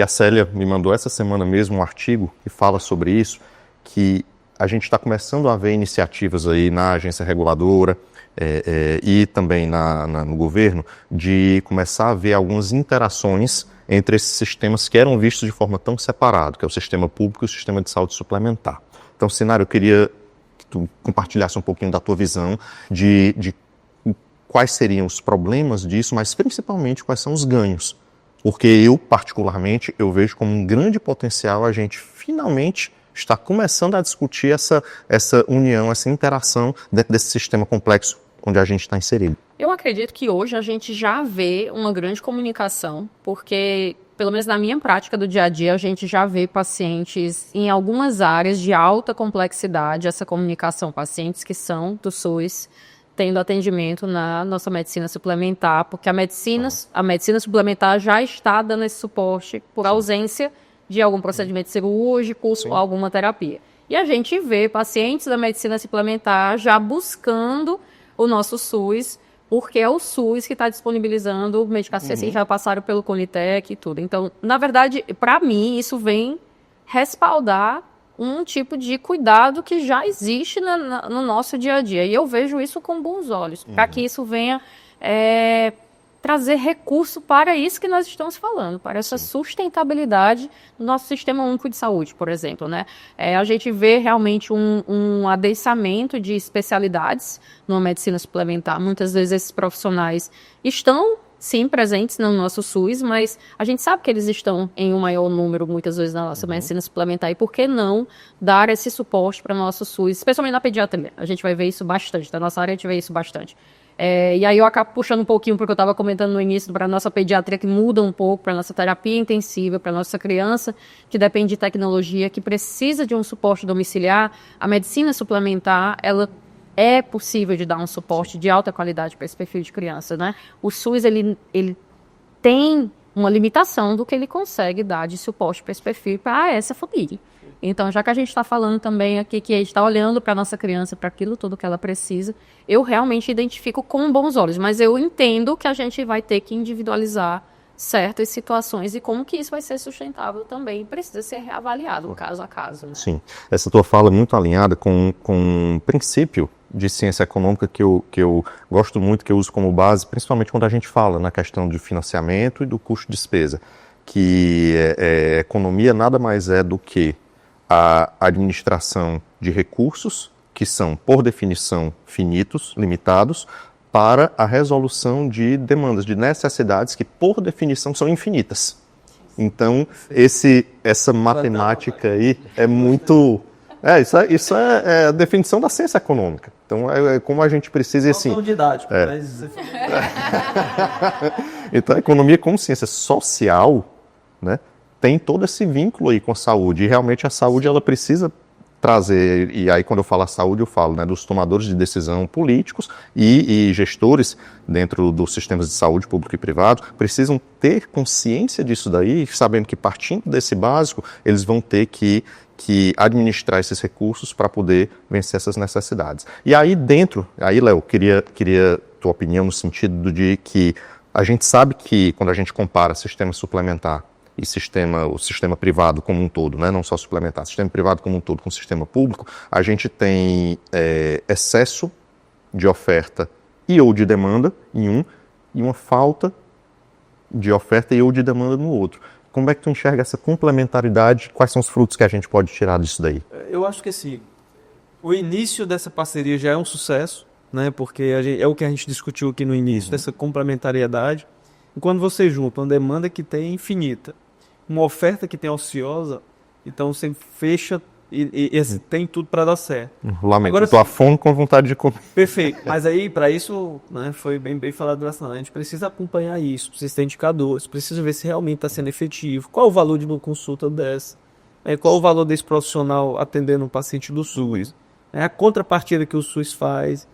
a Célia me mandou essa semana mesmo um artigo que fala sobre isso, que a gente está começando a ver iniciativas aí na agência reguladora e também no governo de começar a ver algumas interações entre esses sistemas que eram vistos de forma tão separada, que é o sistema público e o sistema de saúde suplementar. Então, Sinara, eu queria que tu compartilhasse um pouquinho da tua visão de quais seriam os problemas disso, mas principalmente quais são os ganhos. Porque eu, particularmente, eu vejo como um grande potencial a gente finalmente estar começando a discutir essa união, essa interação dentro desse sistema complexo onde a gente está inserido. Eu acredito que hoje a gente já vê uma grande comunicação, porque, pelo menos na minha prática do dia a dia, a gente já vê pacientes em algumas áreas de alta complexidade, essa comunicação, pacientes que são do SUS, tendo atendimento na nossa medicina suplementar, porque a medicina suplementar já está dando esse suporte por ausência de algum procedimento cirúrgico ou alguma terapia. E a gente vê pacientes da medicina suplementar já buscando o nosso SUS, porque é o SUS que está disponibilizando medicações que já passaram pelo Conitec e tudo. Então, na verdade, para mim, isso vem respaldar um tipo de cuidado que já existe no nosso dia a dia. E eu vejo isso com bons olhos, para que isso venha trazer recurso para isso que nós estamos falando, para essa sustentabilidade do nosso sistema único de saúde, por exemplo, né? A gente vê realmente um adensamento de especialidades numa medicina suplementar. Muitas vezes esses profissionais estão, sim, presentes no nosso SUS, mas a gente sabe que eles estão em um maior número, muitas vezes, na nossa medicina suplementar. E por que não dar esse suporte para o nosso SUS, especialmente na pediatria? A gente vai ver isso bastante, na nossa área a gente vê isso bastante. E aí eu acabo puxando um pouquinho, porque eu estava comentando no início, para a nossa pediatria, que muda um pouco, para a nossa terapia intensiva, para a nossa criança, que depende de tecnologia, que precisa de um suporte domiciliar. A medicina suplementar, ela é possível de dar um suporte de alta qualidade para esse perfil de criança, né? O SUS, ele tem uma limitação do que ele consegue dar de suporte para esse perfil, para essa família. Então, já que a gente está falando também aqui que a gente está olhando para a nossa criança, para aquilo tudo que ela precisa, eu realmente identifico com bons olhos, mas eu entendo que a gente vai ter que individualizar certas situações e como que isso vai ser sustentável também precisa ser reavaliado caso a caso. Né? Sim, essa tua fala é muito alinhada com um princípio de ciência econômica que eu gosto muito, que eu uso como base, principalmente quando a gente fala na questão de financiamento e do custo de despesa, que economia nada mais é do que a administração de recursos, que são, por definição, finitos, limitados, para a resolução de demandas, de necessidades que, por definição, são infinitas. Então, essa matemática aí é muito... Isso é a definição da ciência econômica. Então, é como a gente precisa... Assim, não tão didático, mas... Então, a economia como ciência social, né, tem todo esse vínculo aí com a saúde. E, realmente, a saúde ela precisa trazer... E aí, quando eu falo a saúde, eu falo, né, dos tomadores de decisão políticos e gestores dentro dos sistemas de saúde público e privado, precisam ter consciência disso daí, sabendo que, partindo desse básico, eles vão ter que administrar esses recursos para poder vencer essas necessidades. E aí Léo, queria tua opinião no sentido de que a gente sabe que quando a gente compara sistema suplementar e o sistema privado como um todo, né, não só suplementar, sistema privado como um todo com o sistema público, a gente tem excesso de oferta ou de demanda em um e uma falta de oferta ou de demanda no outro. Como é que tu enxerga essa complementaridade? Quais são os frutos que a gente pode tirar disso daí? Eu acho que sim. O início dessa parceria já é um sucesso, né? Porque é o que a gente discutiu aqui no início, dessa complementariedade. E quando você junta uma demanda que tem infinita, uma oferta que tem ociosa, então você fecha e tem tudo para dar certo. Lamento, agora, estou à fome com vontade de comer. Perfeito. Mas aí, para isso, né, foi bem falado durante a gente precisa acompanhar isso, precisa ter indicadores, precisa ver se realmente está sendo efetivo. Qual o valor de uma consulta dessa? Qual o valor desse profissional atendendo um paciente do SUS? A contrapartida que o SUS faz,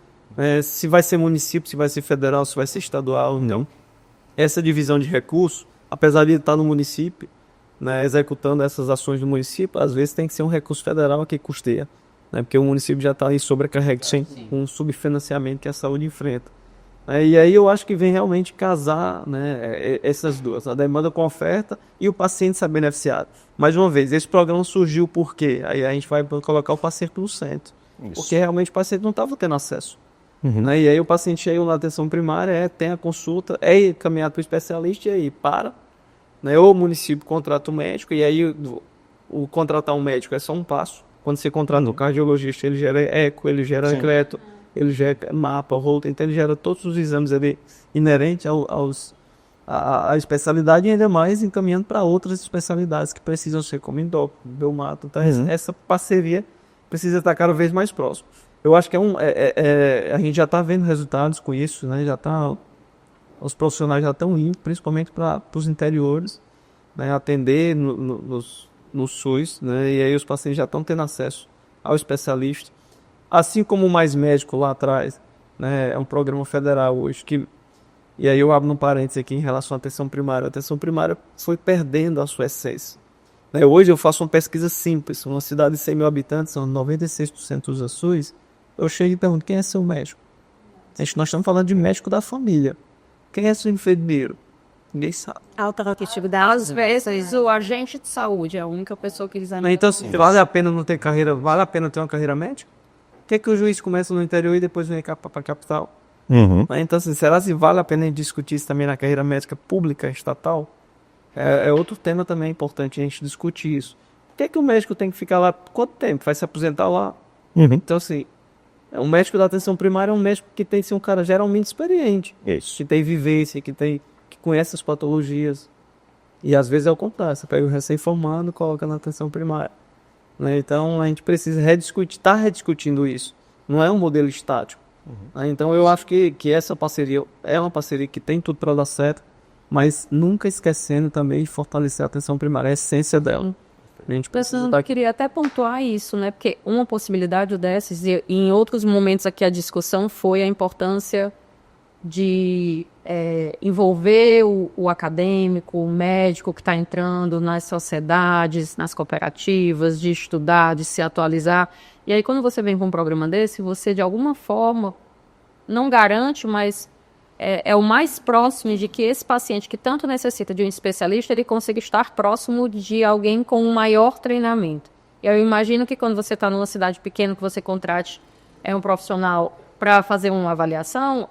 se vai ser município, se vai ser federal, se vai ser estadual, não. Essa divisão de recursos, apesar de estar no município, né, executando essas ações do município, às vezes tem que ser um recurso federal que custeia, né, porque o município já está em sobrecarrega com um subfinanciamento que a saúde enfrenta. E aí eu acho que vem realmente casar, né, essas duas, a demanda com a oferta e o paciente ser beneficiado. Mais uma vez, esse programa surgiu por quê? Aí a gente vai colocar o paciente no centro, porque realmente o paciente não estava tendo acesso. Né, e aí o paciente chega na atenção primária, tem a consulta, é encaminhado para o especialista e aí para... Né, ou o município contrata um médico, e aí o contratar um médico é só um passo. Quando você contrata um cardiologista, ele gera eco, ele gera electro, ele gera mapa, Holter, então ele gera todos os exames ali inerentes à especialidade e ainda mais encaminhando para outras especialidades que precisam ser, como endócrino, reumato. Então essa parceria precisa estar cada vez mais próxima. Eu acho que a gente já está vendo resultados com isso, né? Os profissionais já estão indo, principalmente para os interiores, né, atender no SUS, né, e aí os pacientes já estão tendo acesso ao especialista. Assim como o Mais Médico lá atrás, né, é um programa federal hoje, e aí eu abro um parênteses aqui em relação à atenção primária. A atenção primária foi perdendo a sua essência. Né, hoje eu faço uma pesquisa simples, uma cidade de 100 mil habitantes, são 96% usa SUS, eu chego e pergunto, quem é seu médico? Nós estamos falando de médico da família. Quem é seu enfermeiro? Ninguém sabe. Às vezes, o agente de saúde é a única pessoa que eles ainda... Então, vale a pena não ter carreira, vale a pena ter uma carreira médica? Por que o juiz começa no interior e depois vem para a capital? Então, assim, será que vale a pena discutir isso também na carreira médica pública, estatal? É outro tema também importante a gente discutir isso. Por que o médico tem que ficar lá quanto tempo? Vai se aposentar lá? Então, assim... Um médico da atenção primária é um médico que tem que ser um cara geralmente experiente. Isso. Que tem vivência, que conhece as patologias. E às vezes é o contrário. Você pega o recém-formado e coloca na atenção primária. Né? Então a gente precisa estar rediscutindo isso. Não é um modelo estático. Então eu acho que essa parceria é uma parceria que tem tudo para dar certo, mas nunca esquecendo também de fortalecer a atenção primária, a essência dela. Eu queria até pontuar isso, né? Porque uma possibilidade dessas, e em outros momentos aqui a discussão foi a importância de envolver o acadêmico, o médico que está entrando nas sociedades, nas cooperativas, de estudar, de se atualizar. E aí quando você vem com um programa desse, você de alguma forma não garante, mas é o mais próximo de que esse paciente que tanto necessita de um especialista, ele consiga estar próximo de alguém com um maior treinamento. Eu imagino que quando você está numa cidade pequena, que você contrate é um profissional para fazer uma avaliação,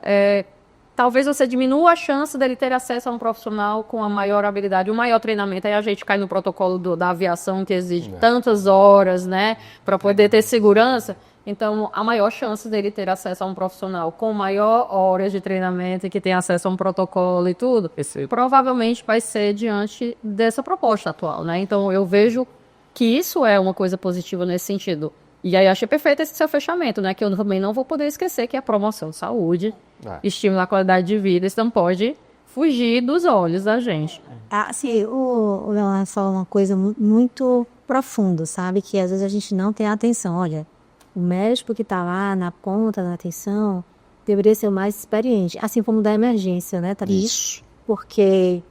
talvez você diminua a chance dele ter acesso a um profissional com a maior habilidade, o maior treinamento. Aí a gente cai no protocolo da aviação, que exige tantas horas, né, para poder ter segurança. Então, a maior chance dele ter acesso a um profissional com maior horas de treinamento e que tem acesso a um protocolo e tudo, provavelmente vai ser diante dessa proposta atual, né? Então, eu vejo que isso é uma coisa positiva nesse sentido. E aí, achei perfeito esse seu fechamento, né? Que eu também não vou poder esquecer que é a promoção de saúde, estimular a qualidade de vida, isso não pode fugir dos olhos da gente. Assim, o Leonardo falou uma coisa muito profunda, sabe? Que às vezes a gente não tem atenção. Olha, o médico que está lá na ponta da atenção deveria ser o mais experiente, assim como da emergência, né, Thaís? Isso. Porque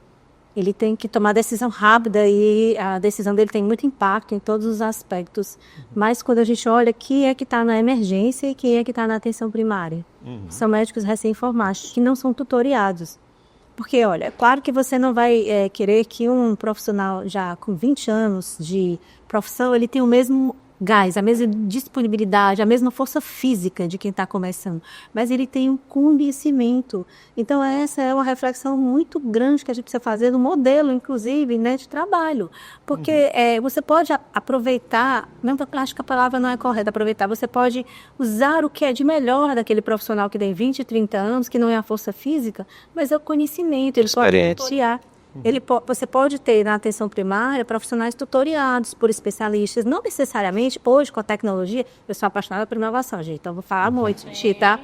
ele tem que tomar decisão rápida e a decisão dele tem muito impacto em todos os aspectos. Mas quando a gente olha quem é que está na emergência e quem é que está na atenção primária, são médicos recém-formados, que não são tutoriados. Porque, olha, é claro que você não vai querer que um profissional já com 20 anos de profissão, ele tenha o mesmo gás, a mesma disponibilidade, a mesma força física de quem está começando, mas ele tem um conhecimento. Então essa é uma reflexão muito grande que a gente precisa fazer no modelo, inclusive, né, de trabalho, porque você pode aproveitar, mesmo que eu acho que a palavra não é correta, aproveitar, você pode usar o que é de melhor daquele profissional que tem 20, 30 anos, que não é a força física, mas é o conhecimento, ele pode tutoriar. Você pode ter na atenção primária profissionais tutoriados por especialistas, não necessariamente, hoje com a tecnologia, eu sou apaixonada por inovação, gente, então vou falar muito, tá?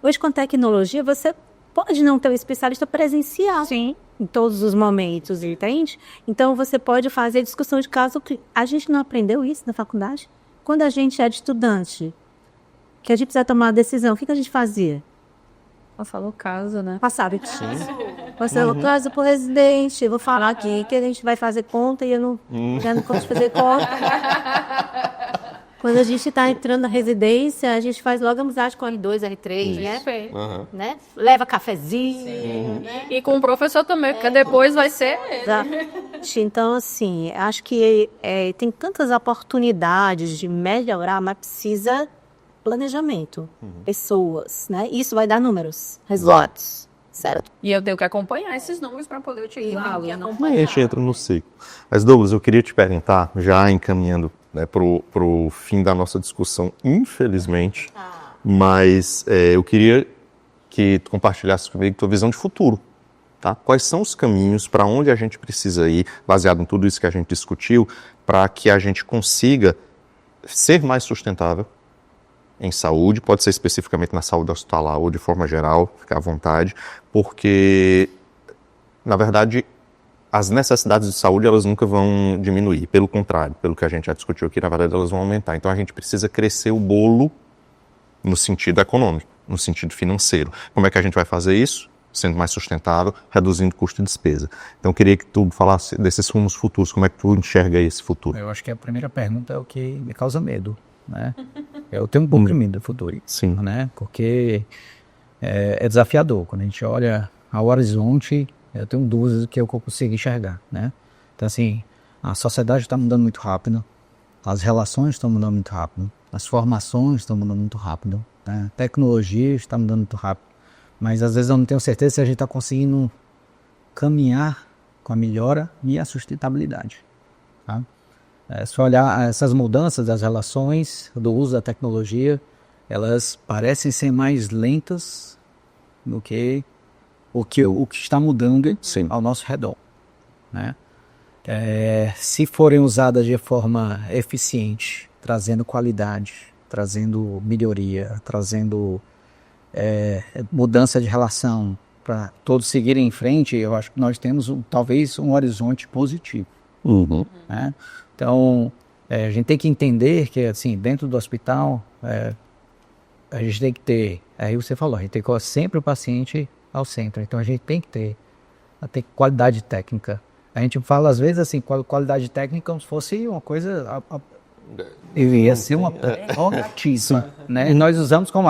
Hoje com tecnologia você pode não ter um especialista presencial em todos os momentos, entende? Então você pode fazer discussão de caso, que a gente não aprendeu isso na faculdade. Quando a gente era estudante, que a gente precisa tomar uma decisão, o que a gente fazia? Falou caso, né? Passava. Passava o caso pro residente. Vou falar aqui que a gente vai fazer conta e eu não gosto de fazer conta. Quando a gente está entrando na residência, a gente faz logo amizade com o R2, R3, né? Leva cafezinho. Né? E com o professor também, porque depois vai ser... Então, assim, acho que tem tantas oportunidades de melhorar, mas precisa planejamento, pessoas, né? Isso vai dar números, resultados, certo? E eu tenho que acompanhar esses números para poder utilizar. A gente entra no ciclo. Mas, Douglas, eu queria te perguntar, já encaminhando, né, pro fim da nossa discussão, infelizmente, mas eu queria que tu compartilhasse comigo tua visão de futuro. Tá? Quais são os caminhos, para onde a gente precisa ir, baseado em tudo isso que a gente discutiu, para que a gente consiga ser mais sustentável em saúde, pode ser especificamente na saúde hospitalar ou de forma geral, fica à vontade, porque, na verdade, as necessidades de saúde elas nunca vão diminuir, pelo contrário, pelo que a gente já discutiu aqui, na verdade elas vão aumentar. Então a gente precisa crescer o bolo no sentido econômico, no sentido financeiro. Como é que a gente vai fazer isso? Sendo mais sustentável, reduzindo custo de despesa. Então eu queria que tu falasse desses rumos futuros, como é que tu enxerga esse futuro? Eu acho que a primeira pergunta é o que me causa medo, né? Eu tenho um pouco de medo do futuro, né? Porque é desafiador. Quando a gente olha ao horizonte, eu tenho dúvidas do que eu consigo enxergar, né? Então, assim, a sociedade está mudando muito rápido, as relações estão mudando muito rápido, as formações estão mudando muito rápido, né? A tecnologia está mudando muito rápido, mas às vezes eu não tenho certeza se a gente está conseguindo caminhar com a melhora e a sustentabilidade, tá? Se olhar essas mudanças das relações, do uso da tecnologia, elas parecem ser mais lentas do que o que está mudando ao nosso redor, né? Se forem usadas de forma eficiente, trazendo qualidade, trazendo melhoria, trazendo mudança de relação, para todos seguirem em frente, eu acho que nós temos talvez um horizonte positivo, né? Então, a gente tem que entender que, assim, dentro do hospital, a gente tem que ter, aí você falou, a gente tem que ter sempre o paciente ao centro. Então, a gente tem que ter qualidade técnica. A gente fala, às vezes, assim, qualidade técnica como se fosse uma coisa... Devia ser uma prerrogativa, né? E nós usamos como,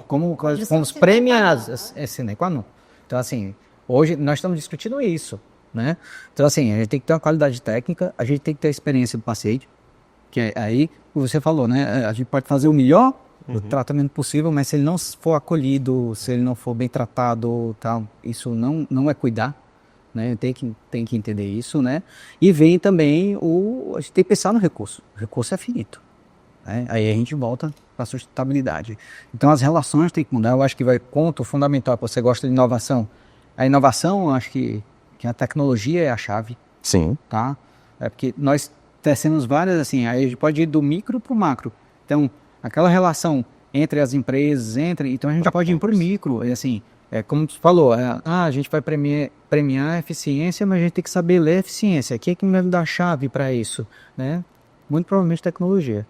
como os prêmios, sine qua non. Então, assim, hoje nós estamos discutindo isso, né? Então, assim, a gente tem que ter uma qualidade técnica, a gente tem que ter a experiência do paciente, que é aí, como você falou, né? A gente pode fazer o melhor o tratamento possível, mas se ele não for acolhido, se ele não for bem tratado, tal, isso não é cuidar, né? Tem que entender isso, né? E vem também a gente tem que pensar no recurso. O recurso é finito, né? Aí a gente volta para a sustentabilidade. Então as relações têm que mudar. Eu acho que vai ponto fundamental. Você gosta de inovação? A inovação, eu acho que a tecnologia é a chave. Sim. Tá? É porque nós tecemos várias, assim, aí a gente pode ir do micro para o macro. Então, aquela relação entre as empresas, então a gente já pode ir para o micro, e assim, como tu falou, a gente vai premiar a eficiência, mas a gente tem que saber ler a eficiência. O que é que me dá a chave para isso? Né? Muito provavelmente tecnologia.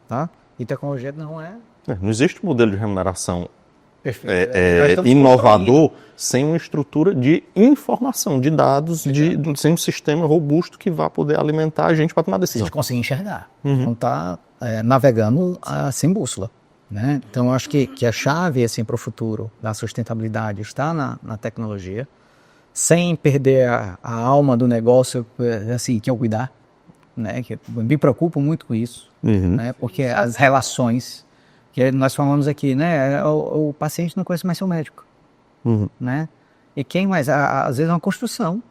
Tá? E tecnologia não é... Não existe modelo de remuneração Perfeito. inovador sem uma estrutura de informação, de dados, sem um sistema robusto que vá poder alimentar a gente para tomar A decisão. gente conseguir enxergar. Não está navegando sem bússola. Né? Então, eu acho que a chave assim, para o futuro da sustentabilidade está na tecnologia, sem perder a alma do negócio, assim, que é o cuidar. Né? Que eu me preocupo muito com isso, né? Porque as relações, que nós falamos aqui, né? O paciente não conhece mais seu médico. Né? E quem mais? Às vezes é uma construção.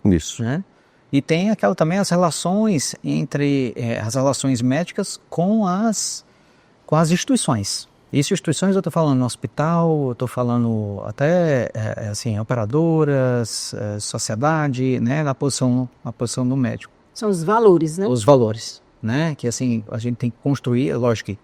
Isso. Né? E tem também as relações entre as relações médicas com as instituições. Instituições eu estou falando no hospital, eu estou falando até assim, operadoras, sociedade, né? Na posição do médico. São os valores, né? Os valores, né? Que assim, a gente tem que construir, lógico que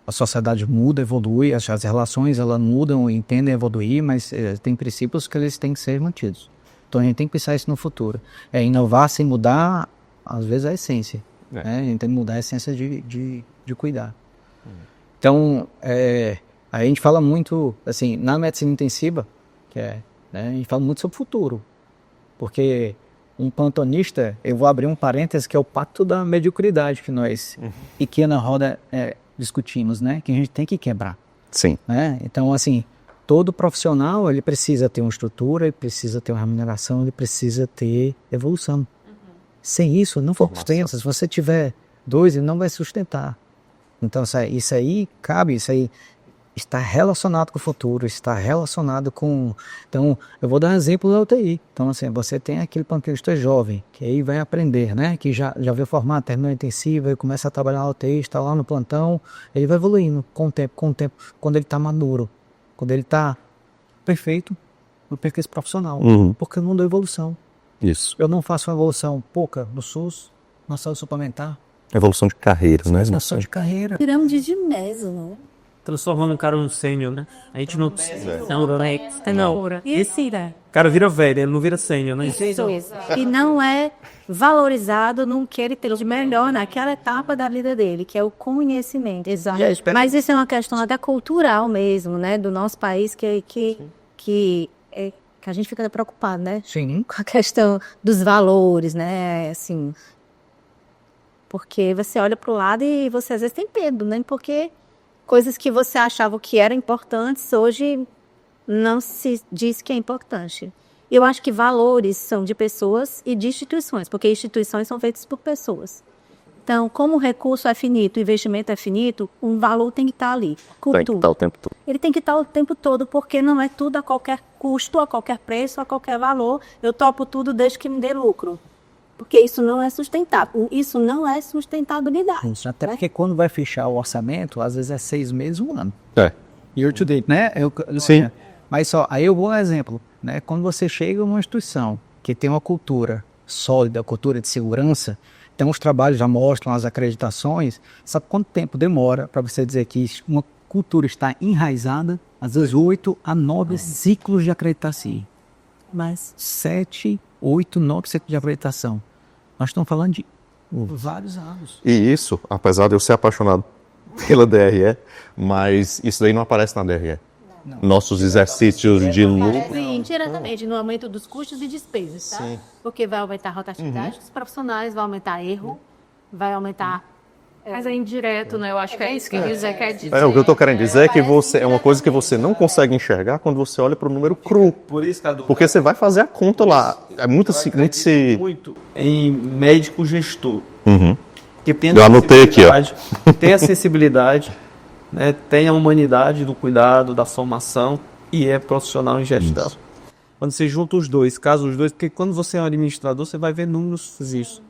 a sociedade muda, evolui, as relações elas mudam e tendem a evoluir, mas tem princípios que eles têm que ser mantidos. Então a gente tem que pensar isso no futuro. Inovar sem mudar, às vezes, a essência. Né? A gente tem que mudar a essência de cuidar. Então, a gente fala muito, assim, na medicina intensiva, né, a gente fala muito sobre o futuro. Porque um plantonista, eu vou abrir um parênteses, que é o pacto da mediocridade que nós, aqui na roda, discutimos, né? Que a gente tem que quebrar. Sim. Né? Então, assim, todo profissional, ele precisa ter uma estrutura, ele precisa ter uma remuneração, ele precisa ter evolução. Sem isso, não sustenta. Se você tiver 2, ele não vai sustentar. Então, isso aí está relacionado com o futuro, está relacionado com... Então, eu vou dar um exemplo da UTI. Então, assim, você tem aquele plantonista jovem, que aí vai aprender, né? Que já veio formar, terminou a intensiva, e começa a trabalhar na UTI, está lá no plantão, ele vai evoluindo com o tempo, quando ele está maduro, quando ele está perfeito no percurso profissional, porque eu não dou evolução. Isso. Eu não faço uma evolução pouca no SUS, na saúde suplementar. Evolução de carreira, né? Evolução de carreira. Pirâmide de Maslow, né? Transformando o cara num sênior, né? A gente não... Não. Esse, né? O cara vira velho, ele não vira sênior, né? Isso. E não é valorizado no que ele tem de melhor naquela etapa da vida dele, que é o conhecimento. Exato. Mas isso é uma questão até cultural mesmo, né? Do nosso país, que a gente fica preocupado, né? Sim. Com a questão dos valores, né? Assim, porque você olha para o lado e você às vezes tem medo, né? Porque coisas que você achava que eram importantes, hoje não se diz que é importante. Eu acho que valores são de pessoas e de instituições, porque instituições são feitas por pessoas. Então, como o recurso é finito, o investimento é finito, um valor tem que estar ali. Tem que estar o tempo todo. Ele tem que estar o tempo todo, porque não é tudo a qualquer custo, a qualquer preço, a qualquer valor. Eu topo tudo desde que me dê lucro. Porque isso não é sustentável. Isso não é sustentabilidade. Até porque quando vai fechar o orçamento, às vezes é 6 meses, 1 ano. Year to date, né? Sim. Mas só, aí eu vou um exemplo, né? Quando você chega numa instituição que tem uma cultura sólida, cultura de segurança, então os trabalhos já mostram as acreditações, sabe quanto tempo demora para você dizer que uma cultura está enraizada? Às vezes 8 a 9 ciclos de acreditação. Mas 7, 8, 9 ciclos de acreditação. Nós estamos falando de vários anos. E isso, apesar de eu ser apaixonado pela DRE, mas isso daí não aparece na DRE. Não. Nossos exercícios de lucro. Sim, diretamente no aumento dos custos e despesas, tá? Sim. Porque vai aumentar a rotatividade dos profissionais, vai aumentar erro, vai aumentar... Mas é indireto, né? Eu acho que é isso que você quer dizer. O que eu estou querendo dizer é que é uma coisa que você não consegue enxergar quando você olha para o número cru. Por isso, Cadu, porque você vai fazer a conta lá. É muito em médico gestor. Uhum. Que tem eu anotei aqui, ó. Tem a sensibilidade, né, tem a humanidade do cuidado, da formação e é profissional em gestão. Isso. Quando você junta os dois, casa os dois, porque quando você é um administrador, você vai ver números isso.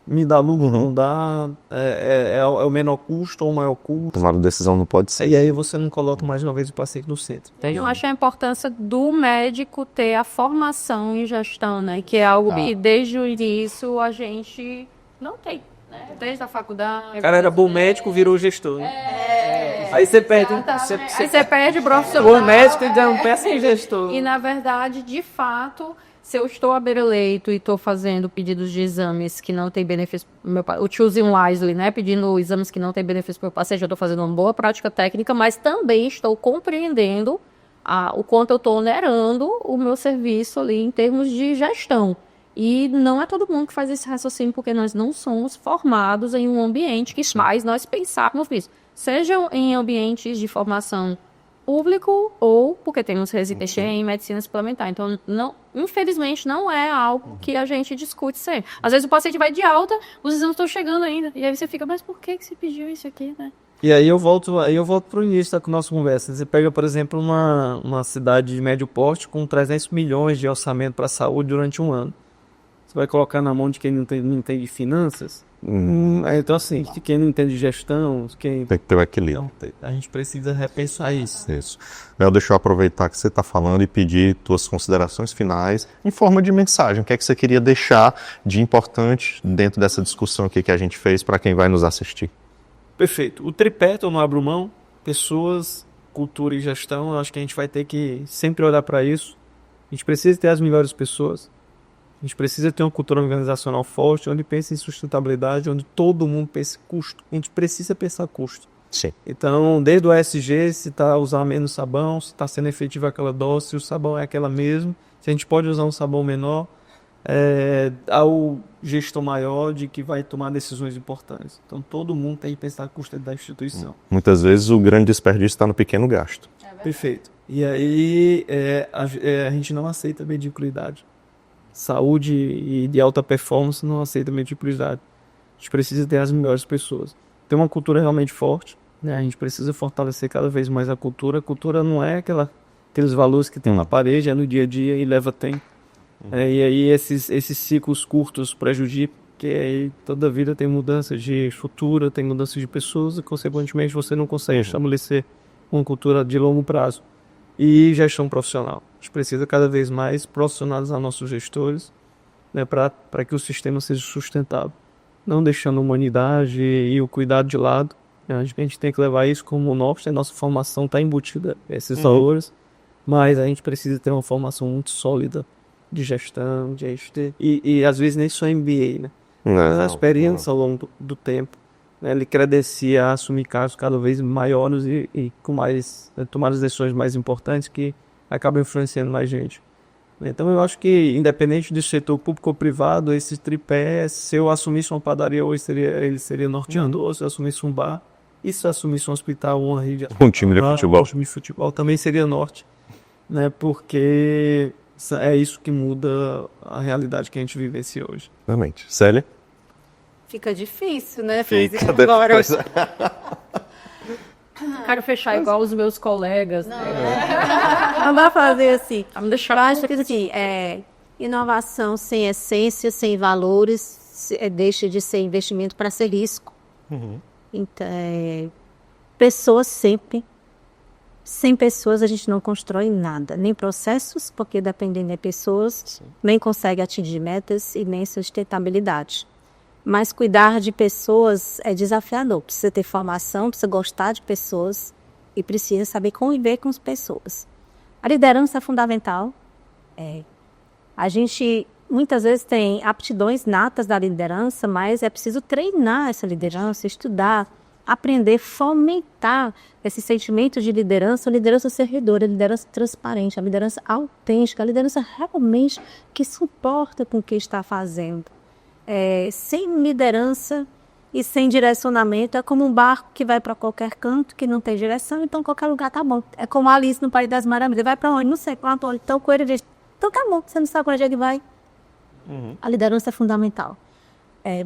Me dá lucro, não dá, é o menor custo ou o maior custo. Tomar decisão não pode ser. E aí você não coloca mais uma vez o paciente no centro. Eu acho a importância do médico ter a formação em gestão, né? Que é algo que desde o início a gente não tem, né? Desde a faculdade. O cara era bom médico, virou gestor. Né? Aí você perde. Aí você perde o profissional. Bom médico e dá um péssimo gestor. E na verdade, de fato, se eu estou à beira-leito e estou fazendo pedidos de exames que não têm benefício para o meu paciente, o choosing wisely, né? Pedindo exames que não têm benefício para o meu paciente, eu estou fazendo uma boa prática técnica, mas também estou compreendendo o quanto eu estou onerando o meu serviço ali em termos de gestão. E não é todo mundo que faz esse raciocínio, porque nós não somos formados em um ambiente que faz nós pensarmos nisso. Sejam em ambientes de formação público ou porque temos residência em medicina suplementar. Então, infelizmente, não é algo que a gente discute sempre. Às vezes o paciente vai de alta, os exames estão chegando ainda. E aí você fica, mas por que você pediu isso aqui, né? E aí eu volto para o início da nossa conversa. Você pega, por exemplo, uma cidade de médio porte com 300 milhões de orçamento para a saúde durante um ano. Você vai colocar na mão de quem não entende de finanças? Então, assim, quem não entende de gestão, Tem que ter o equilíbrio. Então, a gente precisa repensar isso. Isso. Mel, deixa eu aproveitar que você está falando e pedir tuas considerações finais em forma de mensagem. O que é que você queria deixar de importante dentro dessa discussão aqui que a gente fez para quem vai nos assistir? Perfeito. O tripé, eu não abro mão. Pessoas, cultura e gestão, eu acho que a gente vai ter que sempre olhar para isso. A gente precisa ter as melhores pessoas. A gente precisa ter uma cultura organizacional forte, onde pensa em sustentabilidade, onde todo mundo pensa em custo. A gente precisa pensar custo. Sim. Então, desde o ESG, se está usando menos sabão, se está sendo efetiva aquela dose, se o sabão é aquela mesmo, se a gente pode usar um sabão menor, ao gestor maior de que vai tomar decisões importantes. Então, todo mundo tem que pensar no custo da instituição. Muitas vezes o grande desperdício está no pequeno gasto. Perfeito. E aí, a gente não aceita mediocridade. Saúde e de alta performance não aceita mediocridade. A gente precisa ter as melhores pessoas. Tem uma cultura realmente forte, né? A gente precisa fortalecer cada vez mais a cultura. A cultura não é aqueles valores que tem na parede, é no dia a dia e leva tempo. E aí esses ciclos curtos prejudicam, porque aí toda a vida tem mudança de estrutura, tem mudança de pessoas e, consequentemente, você não consegue estabelecer uma cultura de longo prazo. E gestão profissional. A gente precisa cada vez mais profissionalizar nossos gestores, né, para que o sistema seja sustentável. Não deixando a humanidade e o cuidado de lado. A gente tem que levar isso como norte. A nossa formação está embutida esses valores, mas a gente precisa ter uma formação muito sólida de gestão, de ST, e às vezes nem só MBA, né? A experiência ao longo do tempo. Ele credencia a assumir cargos cada vez maiores e com mais tomar as decisões mais importantes que acabam influenciando mais gente. Então eu acho que, independente do setor público ou privado, esse tripé, se eu assumisse uma padaria hoje, ele seria norteador. Se eu assumisse um bar, e se eu assumisse um hospital, uma rede, Um time de futebol. um time de futebol também seria norte, né? Porque é isso que muda a realidade que a gente vivencia hoje. Realmente. Célia? Fica difícil, né? Fica Agora, Quero fechar igual os meus colegas. não vai fazer assim. Tá me deixando Eu acho que assim, inovação sem essência, sem valores, deixa de ser investimento para ser risco. Então, pessoas sempre. Sem pessoas a gente não constrói nada, nem processos, porque dependendo de pessoas, nem consegue atingir metas e nem sustentabilidade. Mas cuidar de pessoas é desafiador. Precisa ter formação, precisa gostar de pessoas e precisa saber conviver com as pessoas. A liderança é fundamental. A gente muitas vezes tem aptidões natas da liderança, mas é preciso treinar essa liderança, estudar, aprender, fomentar esse sentimento de liderança, a liderança servidora, a liderança transparente, a liderança autêntica, a liderança realmente que suporta com o que está fazendo. Sem liderança e sem direcionamento, é como um barco que vai para qualquer canto, que não tem direção, então qualquer lugar tá bom. É como a Alice no País das Maravilhas, vai para onde? Não sei, quanto, então o coelho diz, então tá bom, você não sabe para onde ele vai. A liderança é fundamental.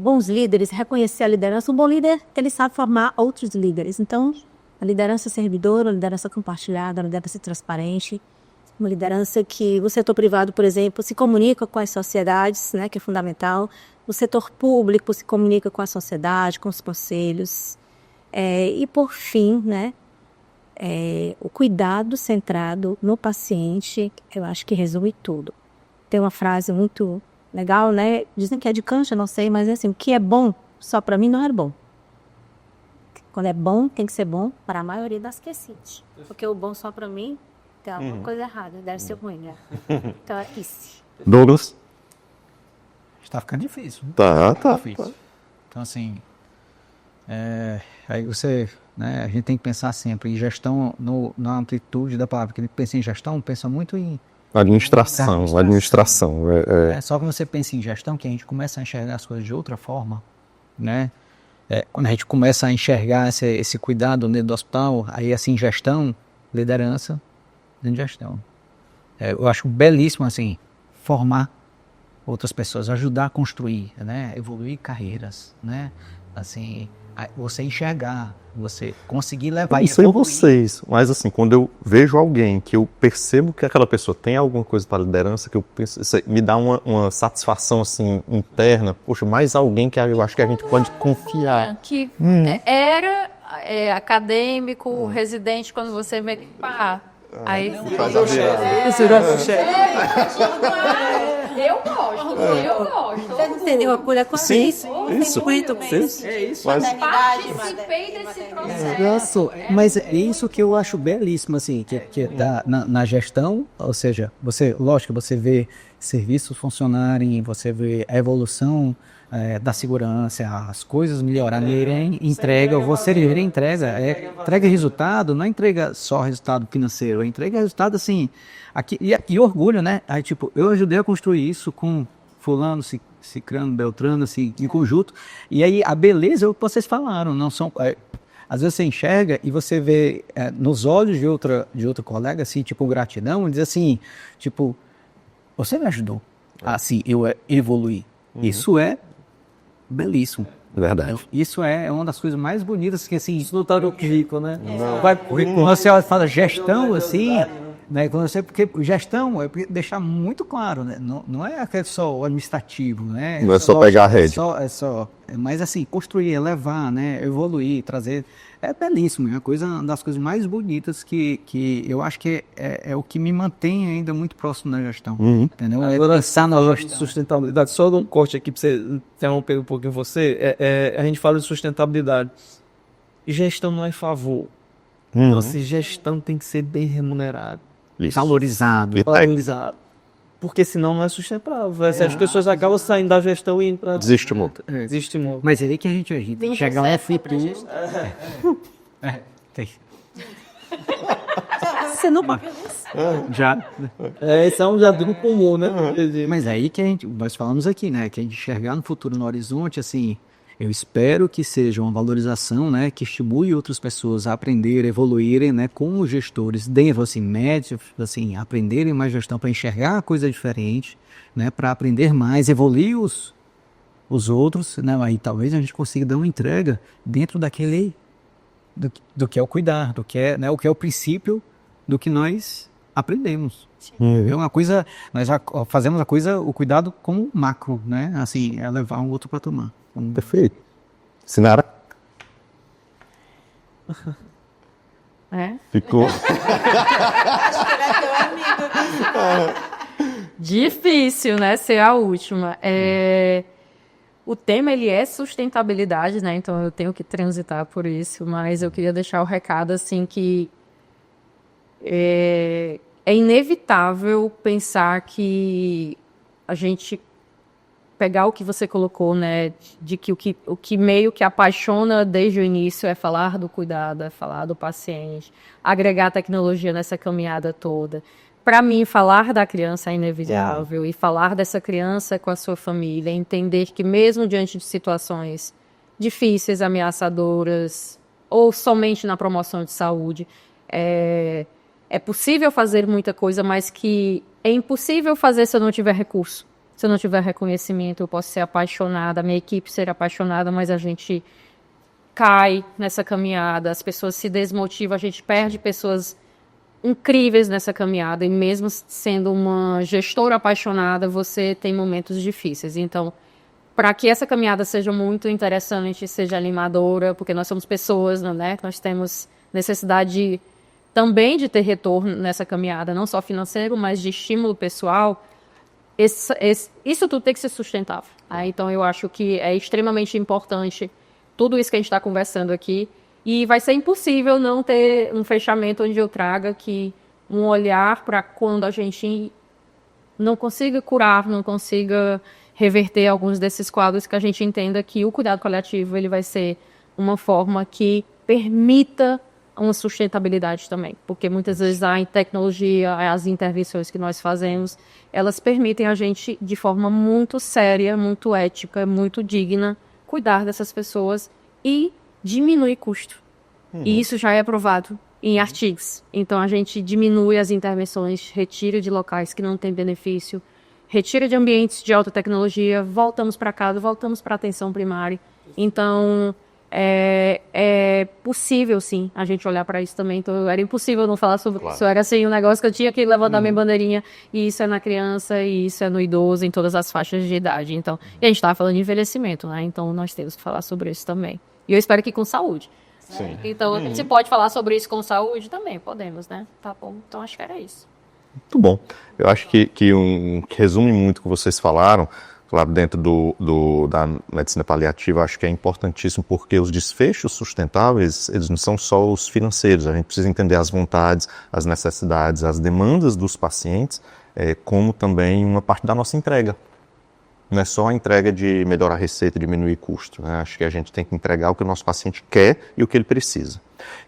Bons líderes, reconhecer a liderança, um bom líder, ele sabe formar outros líderes, então A liderança servidora, a liderança compartilhada, a liderança transparente, uma liderança que o setor privado, por exemplo, se comunica com as sociedades, né, que é fundamental. O setor público se comunica com a sociedade, com os conselhos. E, por fim, né, o cuidado centrado no paciente, eu acho que resume tudo. Tem uma frase muito legal, né? Dizem que é de Kant, eu não sei, mas é assim, o que é bom só para mim não é bom. Quando é bom, tem que ser bom para a maioria das que existe. Porque o bom só para mim tem alguma coisa errada, deve ser ruim, né? Então é isso. Douglas? Está ficando difícil. Tá. Difícil. Então, assim, aí você, né, a gente tem que pensar sempre em gestão na amplitude da palavra. Porque ele pensa em gestão, pensa muito em Administração. Só quando você pensa em gestão que a gente começa a enxergar as coisas de outra forma, né? Quando a gente começa a enxergar esse cuidado dentro do hospital, aí assim, gestão, liderança, dentro de gestão. Eu acho belíssimo, assim, formar outras pessoas, ajudar a construir, né? Evoluir carreiras, né? Assim, você enxergar, você conseguir levar... Não sei vocês, mas assim, quando eu vejo alguém que eu percebo que aquela pessoa tem alguma coisa para liderança, que eu penso, isso me dá uma satisfação assim interna. Poxa, mais alguém que eu acho que a gente pode confiar. Que era acadêmico, residente, quando você meio que pá. Aí Faz a virada. eu gosto. Você não entendeu a cura com Sim, isso? isso. Muito bem. Mas, Participei desse processo. Nossa, mas é isso que eu acho belíssimo, assim, que na gestão, ou seja, lógico, você vê serviços funcionarem, você vê a evolução da segurança, as coisas melhorarem, entrega resultado, não é entrega só resultado financeiro, é entrega resultado, assim, e orgulho, né? Aí, tipo, eu ajudei a construir isso com fulano, cicrano, beltrano, assim, em conjunto, e aí a beleza é o que vocês falaram, não são... Às vezes você enxerga e você vê nos olhos de outra colega, assim, tipo, gratidão, e diz assim, tipo, você me ajudou, assim, eu evoluir. Isso é belíssimo. verdade. Isso é uma das coisas mais bonitas que, assim... Isso não tá no currículo, né? Quando você fala gestão, assim... Né, porque gestão é deixar muito claro, né? Não é só o administrativo, né? Não é só pegar a rede. Mas assim, construir, elevar, né? Evoluir, trazer. É belíssimo, é uma das coisas mais bonitas que eu acho que é o que me mantém ainda muito próximo da gestão. Entendeu? Agora, sustentabilidade, só um corte aqui para você interromper um pouquinho você. A gente fala de sustentabilidade. E gestão não é favor. Então, assim, gestão tem que ser bem remunerada. Valorizado. Porque senão não é sustentável. As pessoas acabam saindo da gestão e indo para... Desestimou. Desestimou. Mas é aí que a gente chega lá e fica... Você não pode Já. Esse é um jardim comum, né? Mas é aí que nós falamos aqui, né? Que a gente enxergar no futuro, no horizonte, assim... Eu espero que seja uma valorização, né, que estimule outras pessoas a aprenderem, evoluírem, né, como gestores, dentro, assim, médios, assim, aprenderem mais gestão para enxergar a coisa diferente, né, para aprender mais, evoluir os outros, né, aí talvez a gente consiga dar uma entrega dentro daquele, do que é o cuidar, do que é, né, o que é o princípio do que nós aprendemos. É uma coisa, nós fazemos o cuidado como macro, né, assim, é levar um outro patamar. Perfeito. Sinara? Ficou. Difícil, né? Ser a última. O tema, ele é sustentabilidade, né? Então, eu tenho que transitar por isso. Mas eu queria deixar o recado, assim, que é inevitável pensar que a gente... pegar o que você colocou, né, de que o que meio que apaixona desde o início é falar do cuidado, é falar do paciente, agregar a tecnologia nessa caminhada toda. Para mim, falar da criança é inevitável e falar dessa criança com a sua família, entender que mesmo diante de situações difíceis, ameaçadoras, ou somente na promoção de saúde, é possível fazer muita coisa, mas que é impossível fazer se eu não tiver recurso. Se eu não tiver reconhecimento, eu posso ser apaixonada, a minha equipe ser apaixonada, mas a gente cai nessa caminhada, as pessoas se desmotivam, a gente perde pessoas incríveis nessa caminhada, e mesmo sendo uma gestora apaixonada, você tem momentos difíceis. Então, para que essa caminhada seja muito interessante, seja animadora, porque nós somos pessoas, né? Nós temos necessidade também de ter retorno nessa caminhada, não só financeiro, mas de estímulo pessoal. Isso tudo tem que ser sustentável. Então, eu acho que é extremamente importante tudo isso que a gente está conversando aqui. E vai ser impossível não ter um fechamento onde eu traga que um olhar para quando a gente não consiga curar, não consiga reverter alguns desses quadros, que a gente entenda que o cuidado paliativo ele vai ser uma forma que permita uma sustentabilidade também. Porque muitas vezes a tecnologia, as intervenções que nós fazemos, elas permitem a gente, de forma muito séria, muito ética, muito digna, cuidar dessas pessoas e diminuir custo. E isso já é provado em artigos. Então, a gente diminui as intervenções, retira de locais que não têm benefício, retira de ambientes de alta tecnologia, voltamos para casa, voltamos para a atenção primária. Então, é possível, sim, a gente olhar para isso também. Então, era impossível não falar sobre isso. Era assim, um negócio que eu tinha que levantar minha bandeirinha, e isso é na criança, e isso é no idoso, em todas as faixas de idade. Então, e a gente estava falando de envelhecimento, né? Então, nós temos que falar sobre isso também. E eu espero que com saúde. Sim. Então, a gente pode falar sobre isso com saúde? Também podemos, né? Tá bom, então acho que era isso. Muito bom. Eu acho que resume muito o que vocês falaram, claro, dentro da medicina paliativa, acho que é importantíssimo, porque os desfechos sustentáveis, eles não são só os financeiros, a gente precisa entender as vontades, as necessidades, as demandas dos pacientes, como também uma parte da nossa entrega. Não é só a entrega de melhorar a receita, diminuir custo, né? Acho que a gente tem que entregar o que o nosso paciente quer e o que ele precisa.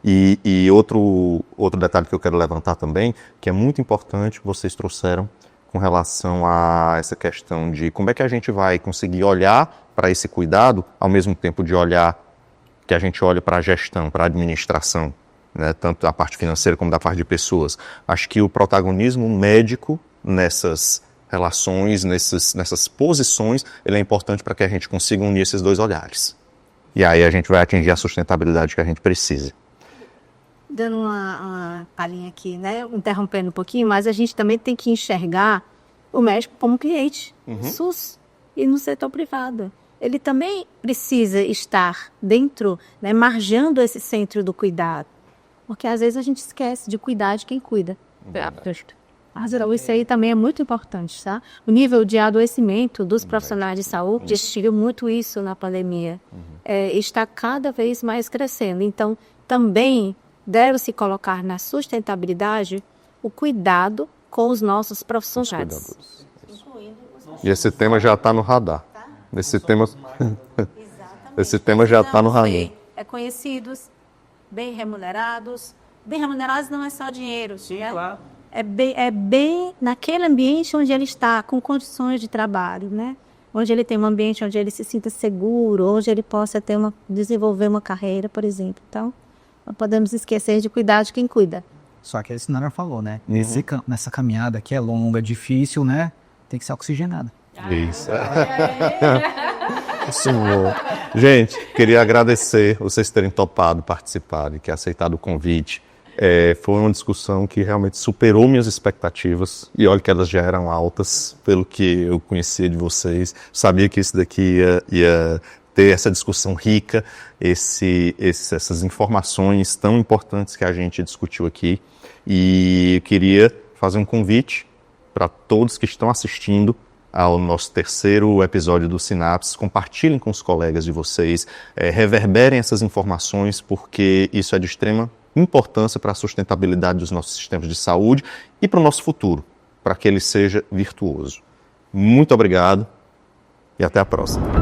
E outro detalhe que eu quero levantar também, que é muito importante, vocês trouxeram com relação a essa questão de como é que a gente vai conseguir olhar para esse cuidado, ao mesmo tempo de olhar, que a gente olha para a gestão, para a administração, né? Tanto da parte financeira como da parte de pessoas. Acho que o protagonismo médico nessas relações, nessas posições, ele é importante para que a gente consiga unir esses dois olhares. E aí a gente vai atingir a sustentabilidade que a gente precisa. Dando uma palhinha aqui, né? Interrompendo um pouquinho, mas a gente também tem que enxergar o médico como cliente, SUS, e no setor privado. Ele também precisa estar dentro, né, margeando esse centro do cuidado. Porque às vezes a gente esquece de cuidar de quem cuida. Isso aí também é muito importante, tá? O nível de adoecimento dos profissionais de saúde, estive muito isso na pandemia, está cada vez mais crescendo. Então, também deve-se colocar na sustentabilidade o cuidado com os nossos profissionais. E esse tema já está no radar. Esse tema já está no radar. Conhecidos, bem remunerados. Bem remunerados não é só dinheiro. Sim, né? claro. É bem naquele ambiente onde ele está, com condições de trabalho, né? Onde ele tem um ambiente onde ele se sinta seguro, onde ele possa desenvolver uma carreira, por exemplo. Então, não podemos esquecer de cuidar de quem cuida. Só que a senhora falou, né? Nessa caminhada que é longa, difícil, né? Tem que ser oxigenada. Isso. Gente, queria agradecer vocês terem topado participar e que aceitado o convite. Foi uma discussão que realmente superou minhas expectativas, e olha que elas já eram altas pelo que eu conhecia de vocês. Sabia que isso daqui ia ter essa discussão rica, essas informações tão importantes que a gente discutiu aqui. E eu queria fazer um convite para todos que estão assistindo ao nosso terceiro episódio do Sinapses. Compartilhem com os colegas de vocês, reverberem essas informações, porque isso é de extrema importância para a sustentabilidade dos nossos sistemas de saúde e para o nosso futuro, para que ele seja virtuoso. Muito obrigado e até a próxima.